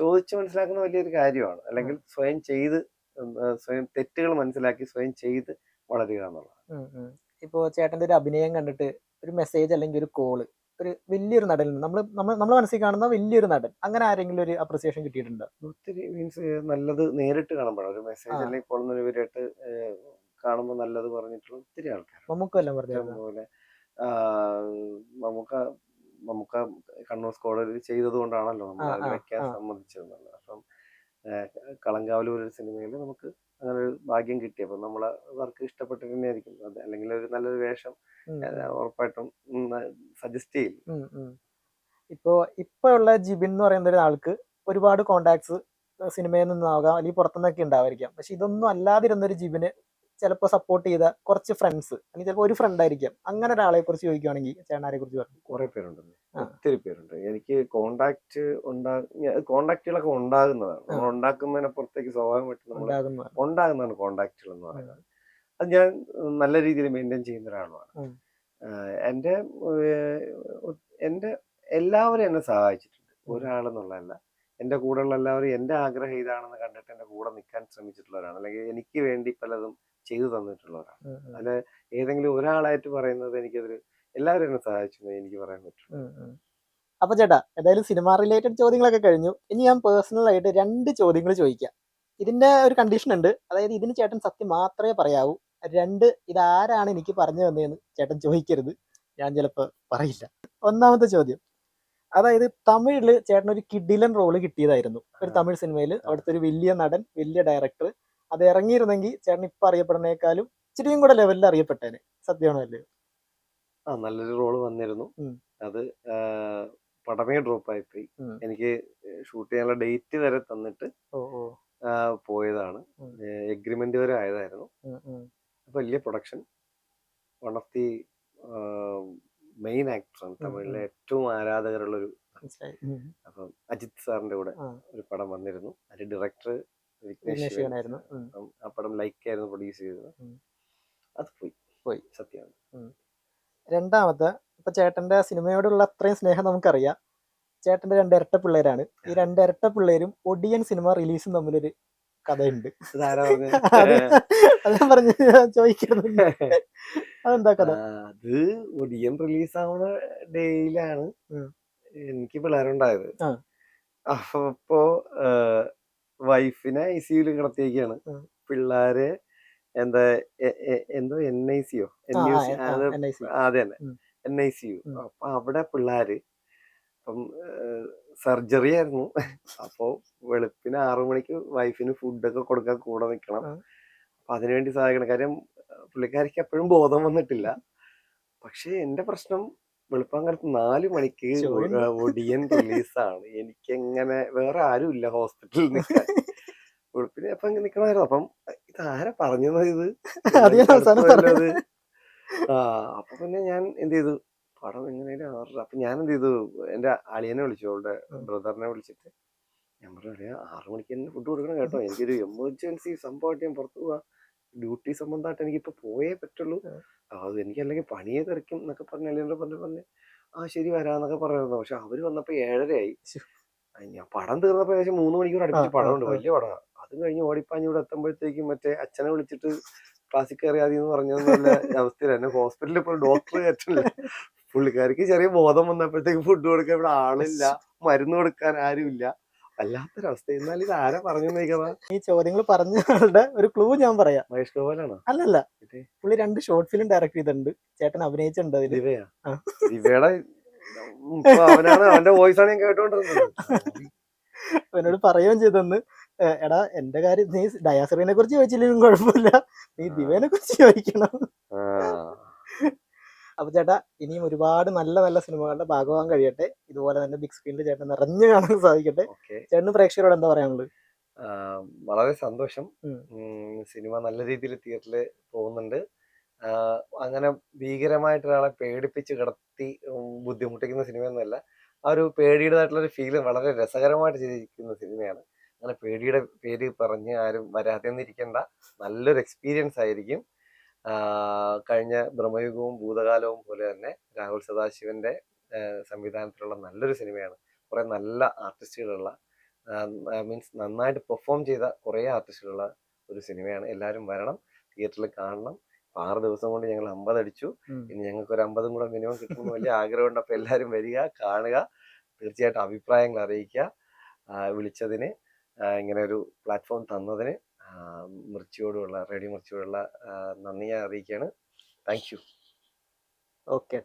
ചോദിച്ച് മനസ്സിലാക്കുന്ന വലിയൊരു കാര്യമാണ്. അല്ലെങ്കിൽ സ്വയം തെറ്റുകൾ മനസ്സിലാക്കി സ്വയം ചെയ്ത് വളരുക എന്നുള്ളതാണ്. ഇപ്പോ ചേട്ടന്റെ ഒരു അഭിനയം കണ്ടിട്ട് ഒരു മെസ്സേജ് അല്ലെങ്കിൽ ഒരു കോള് ഒരു വലിയൊരു നടനിൽ നിന്ന് നമ്മൾ മനസ്സിൽ കാണുന്ന വലിയൊരു നടൻ, അങ്ങനെ ആരെങ്കിലും ഒരു അപ്രിസിയേഷൻ കിട്ടിയിട്ടുണ്ടോ? ഒത്തിരി മീൻസ് നല്ലത് നേരിട്ട് കാണുമ്പോഴാണ് ഒരു മെസ്സേജ് അല്ലെങ്കിൽ കൊള്ളുന്നവരായിട്ട് കാണുമ്പോൾ നല്ലത് പറഞ്ഞിട്ടുള്ള ഒത്തിരി ആൾക്കാർ. മമ്മൂക്കെല്ലാം പറഞ്ഞു പോലെ മമ്മൂക്ക കണ്ണൂർ സ്കോഡിൽ ചെയ്തത് കൊണ്ടാണല്ലോ നമ്മൾ അത് വെക്കാൻ സമ്മതിച്ചതെന്നുള്ളത്. അപ്പം കളങ്കാവലൂർ ഒരു സിനിമയിൽ നമുക്ക് അങ്ങനെ ഒരു ഭാഗ്യം കിട്ടിയപ്പോൾ നമ്മളെ വർക്ക് ഇഷ്ടപ്പെട്ടിട്ട് തന്നെയായിരിക്കും അത്, അല്ലെങ്കിൽ ഒരു നല്ലൊരു വേഷം ഉറപ്പായിട്ടും സജസ്റ്റ് ചെയ്യും. ഇപ്പൊ ഉള്ള ജിബിൻ എന്ന് പറയുന്ന ഒരാൾക്ക് ഒരുപാട് കോണ്ടാക്ട്സ് സിനിമയിൽ നിന്നാകാം അല്ലെങ്കിൽ പുറത്തുനിന്നൊക്കെ ഉണ്ടാവായിരിക്കാം. പക്ഷെ ഇതൊന്നും അല്ലാതിരുന്നൊരു ജിബിന് ചിലപ്പോൾ സപ്പോർട്ട് ചെയ്ത കുറച്ച് ഫ്രണ്ട്സ്, അല്ലെങ്കിൽ ചിലപ്പോൾ ഒരു ഫ്രണ്ട് ആയിരിക്കാം, അങ്ങനെ ഒരാളെ കുറിച്ച് ചോദിക്കുകയാണെങ്കിൽ ചേട്ടനാരെ കുറിച്ച് പറഞ്ഞു? കുറെ പേരുണ്ട്, ഒത്തിരി പേരുണ്ട്. എനിക്ക് കോണ്ടാക്റ്റുകളൊക്കെ ഉണ്ടാകുന്നതാണ്. നമ്മൾ ഉണ്ടാക്കുന്നതിനപ്പുറത്തേക്ക് സ്വാഭാവികമായിട്ട് നമ്മൾ ഉണ്ടാകുന്നതാണ് കോണ്ടാക്റ്റുകൾ എന്ന് പറയുന്നത്. അത് ഞാൻ നല്ല രീതിയിൽ മെയിൻറ്റെയിൻ ചെയ്യുന്ന ഒരാളാണ്. എൻ്റെ എല്ലാവരും എന്നെ സഹായിച്ചിട്ടുണ്ട്, ഒരാളെന്നുള്ളതല്ല. എൻ്റെ കൂടെയുള്ള എല്ലാവരും എൻ്റെ ആഗ്രഹം ഇതാണെന്ന് കണ്ടിട്ട് എൻ്റെ കൂടെ നിൽക്കാൻ ശ്രമിച്ചിട്ടുള്ളവരാണ്, അല്ലെങ്കിൽ എനിക്ക് വേണ്ടി പലതും ചെയ്തു തന്നിട്ടുള്ളവരാണ്. അതിൽ ഏതെങ്കിലും ഒരാളായിട്ട് പറയുന്നത് എനിക്കതൊരു എല്ലാവരും എന്നെ സഹായിച്ചു എനിക്ക് പറയാൻ പറ്റും. അപ്പൊ ചേട്ടാ, ഏതായാലും സിനിമ റിലേറ്റഡ് ചോദ്യങ്ങളൊക്കെ കഴിഞ്ഞു. ഇനി ഞാൻ പേഴ്സണൽ ആയിട്ട് 2 ചോദ്യങ്ങൾ ചോദിക്കാം. ഇതിന്റെ ഒരു കണ്ടീഷൻ ഉണ്ട്, അതായത് ഇതിന് ചേട്ടൻ സത്യം മാത്രമേ പറയാവൂ. 2 ഇതാരാണ് എനിക്ക് പറഞ്ഞു തന്നതെന്ന് ചേട്ടൻ ചോദിക്കരുത്, ഞാൻ ചിലപ്പോൾ പറയില്ല. ഒന്നാമത്തെ ചോദ്യം, അതായത് തമിഴില് ചേട്ടനൊരു കിഡിലൻ റോള് കിട്ടിയതായിരുന്നു ഒരു തമിഴ് സിനിമയിൽ. അവിടുത്തെ ഒരു വലിയ നടൻ, വലിയ ഡയറക്ടർ. അത് ഇറങ്ങിയിരുന്നെങ്കിൽ ചേട്ടൻ ഇപ്പൊ അറിയപ്പെടുന്നേക്കാളും ഇച്ചിരിയും കൂടെ ലെവലിൽ അറിയപ്പെട്ടേനെ. സത്യമാണോ അല്ലേ? നല്ലൊരു റോള് വന്നിരുന്നു. അത് പടമേ ഡ്രോപ്പ് ആയിപ്പോയി. എനിക്ക് ഷൂട്ട് ചെയ്യാനുള്ള ഡേറ്റ് വരെ തന്നിട്ട് പോയതാണ്. എഗ്രിമെന്റ് വരെ ആയതായിരുന്നു. വലിയ production, one of the main ആക്ടറാണ്, തമിഴിലെ ഏറ്റവും ആരാധകരുള്ളൊരു. അപ്പം അജിത് സാറിന്റെ കൂടെ ഒരു പടം വന്നിരുന്നു. അതിന്റെ ഡയറക്ടർ വിഘ്നേഷ് ആയിരുന്നു. ആ പടം ലൈക്ക് ആയിരുന്നു പ്രൊഡ്യൂസ് ചെയ്തത്. അത് പോയി സത്യമാണ്. രണ്ടാമത്തെ, ഇപ്പൊ ചേട്ടന്റെ സിനിമയോടുള്ള അത്രയും സ്നേഹം നമുക്കറിയാം. ചേട്ടന്റെ 2 ഇരട്ട പിള്ളേരാണ്. ഈ 2 ഇരട്ട പിള്ളേരും ഒടിയൻ സിനിമ റിലീസും തമ്മിലൊരു കഥയുണ്ട്. അത് പറഞ്ഞ് ചോദിക്കുന്നുണ്ട്, അതെന്താ കഥ? അത് ഒടിയൻ റിലീസ് ആവുന്ന ഡേയിലാണ് എനിക്ക് പിള്ളേരുണ്ടായത്. അപ്പോ വൈഫിനെ ICU കിടത്തിയേക്കാണ്. പിള്ളേരെ എന്തോ NICO അതെ തന്നെ NICU. അപ്പൊ അവിടെ പിള്ളേര് അപ്പം സർജറി ആയിരുന്നു. അപ്പൊ വെളുപ്പിന് 6 മണിക്ക് വൈഫിന് ഫുഡൊക്കെ കൊടുക്കാൻ കൂടെ നിൽക്കണം. അപ്പൊ അതിനുവേണ്ടി സഹായിക്കണം. കാര്യം പുള്ളിക്കാരിക്ക് എപ്പോഴും ബോധം വന്നിട്ടില്ല. പക്ഷെ എന്റെ പ്രശ്നം വെളുപ്പാങ്കാലത്ത് 4 മണിക്ക് ഒടിയൻ റിലീസാണ്. എനിക്കെങ്ങനെ വേറെ ആരും ഇല്ല ഹോസ്പിറ്റലിൽ നിൽക്കാൻ. വെളുപ്പിന് എപ്പം നിൽക്കണമായിരുന്നു. അപ്പം ഇതാരാ പറഞ്ഞത് ഇത്? അപ്പൊ പിന്നെ ഞാൻ എന്ത് ചെയ്തു, പടം എങ്ങനെയാലും അപ്പൊ ഞാൻ എന്ത് ചെയ്തു, എന്റെ അളിയനെ വിളിച്ചു, അവളുടെ ബ്രദറിനെ വിളിച്ചിട്ട് ഞാൻ പറഞ്ഞു, 6 മണിക്ക് തന്നെ ഫുഡ് കൊടുക്കണം കേട്ടോ, എനിക്കൊരു എമർജൻസി സംഭവമായിട്ട് ഞാൻ പുറത്തു പോവാ, ഡ്യൂട്ടി സംബന്ധമായിട്ട് എനിക്കിപ്പോ പോയേ പറ്റുള്ളൂ, അത് എനിക്ക് അല്ലെങ്കിൽ പണിയെ തെറിക്കും എന്നൊക്കെ പറഞ്ഞ അളിയനോട് പറഞ്ഞ് ശരി വരാന്നൊക്കെ പറയുന്നു. പക്ഷെ അവര് വന്നപ്പോ 7:30 ഞാൻ പടം തീർന്നപ്പോ ഏകദേശം 3 മണിക്കൂർ അടുപ്പിച്ച് പടമുണ്ട്, വലിയ പടമാണ്. അത് കഴിഞ്ഞ് ഓടിപ്പാഞ്ഞ് ഇവിടെ എത്തുമ്പോഴത്തേക്കും മറ്റേ അച്ഛനെ വിളിച്ചിട്ട് ക്ലാസ്സിൽ കയറി ആദ്യം എന്ന് പറഞ്ഞ അവസ്ഥയിൽ എന്നെ ഹോസ്പിറ്റലിൽ ഇപ്പോൾ ഡോക്ടർ കയറ്റില്ല. പുള്ളിക്കാരിക്ക് ചെറിയ ബോധം വന്നപ്പോഴത്തേക്ക് ഫുഡ് കൊടുക്കാൻ ഇവിടെ ആളില്ല, മരുന്ന് കൊടുക്കാൻ ആരുമില്ല. വല്ലാത്തൊരവസ്ഥ. എന്നാൽ ഇത് ആരാ പറഞ്ഞു നോക്കിയതാ? ഈ ചോദ്യങ്ങൾ പറഞ്ഞ ആളുടെ ഒരു ക്ലൂ ഞാൻ പറയാം. മഹേഷ് ഗോപാലാണോ? അല്ലല്ല, ഇത് പുള്ളി 2 ഷോർട്ട് ഫിലിം ഡയറക്ട് ചെയ്തിട്ടുണ്ട്. ചേട്ടൻ അഭിനയിച്ചിട്ടുണ്ട് അതില്. ദിവയാ? ആ. ദിവയുടെ ഇപ്പൊ അവനാണ്, അവന്റെ വോയിസ് ആണ് ഞാൻ കേട്ടോണ്ടിരുന്നത്. എന്നോട് പറയുകയും ചെയ്തെന്ന്, എടാ എന്റെ കാര്യം നീ ഡയാസറിനെ കുറിച്ച് ചോദിച്ചില്ലെങ്കിലും കുഴപ്പമില്ല, നീ ദിവനെ കുറിച്ച് ചോദിക്കണം. ആ. അപ്പൊ ചേട്ടാ ഇനിയും ഒരുപാട് നല്ല നല്ല സിനിമകളുടെ ഭാഗമാകാൻ കഴിയട്ടെ. ഇതുപോലെ തന്നെ ബിഗ് സ്ക്രീനിൽ ചേട്ടൻ നിറഞ്ഞു കാണാൻ സാധിക്കട്ടെ. ഓക്കെ. ചേട്ടന് പ്രേക്ഷകരോട് എന്താ പറയാനുള്ളത്? വളരെ സന്തോഷം. ഉം. സിനിമ നല്ല രീതിയിൽ തിയേറ്ററിൽ പോകുന്നുണ്ട്. അങ്ങനെ ഭീകരമായിട്ട് ഒരാളെ പേടിപ്പിച്ച് കിടത്തി ബുദ്ധിമുട്ടിക്കുന്ന സിനിമയൊന്നുമല്ല. ആ ഒരു പേടിയുടേതായിട്ടുള്ള ഒരു ഫീല് വളരെ രസകരമായിട്ട് ചെയ്തിരിക്കുന്ന സിനിമയാണ്. അങ്ങനെ പേടിയുടെ പേര് പറഞ്ഞ് ആരും വരാതെ ഇരിക്കേണ്ട. നല്ലൊരു എക്സ്പീരിയൻസ് ആയിരിക്കും. കഴിഞ്ഞ ബ്രഹ്മയുഗവും ഭൂതകാലവും പോലെ തന്നെ രാഹുൽ സദാശിവന്റെ സംവിധാനത്തിലുള്ള നല്ലൊരു സിനിമയാണ്. കുറെ നല്ല ആർട്ടിസ്റ്റുകളുള്ള, മീൻസ് നന്നായിട്ട് പെർഫോം ചെയ്ത കുറേ ആർട്ടിസ്റ്റുകളുള്ള ഒരു സിനിമയാണ്. എല്ലാവരും വരണം, തിയേറ്ററിൽ കാണണം. 6 ദിവസം കൊണ്ട് ഞങ്ങൾ 50 അടിച്ചു. ഇനി ഞങ്ങൾക്ക് ഒരു 50 കൂടെ മിനിമം കിട്ടുമെന്ന് വലിയ ആഗ്രഹമുണ്ട്. അപ്പൊ എല്ലാവരും വരിക, കാണുക, തീർച്ചയായിട്ടും അഭിപ്രായങ്ങൾ അറിയിക്കുക. വിളിച്ചതിന്, ഇങ്ങനെ ഒരു പ്ലാറ്റ്ഫോം തന്നതിന് റേഡിയോ മിർച്ചിയോടുള്ള നന്ദി ഞാൻ അറിയിക്കുകയാണ്. Thank you. ഓക്കെ.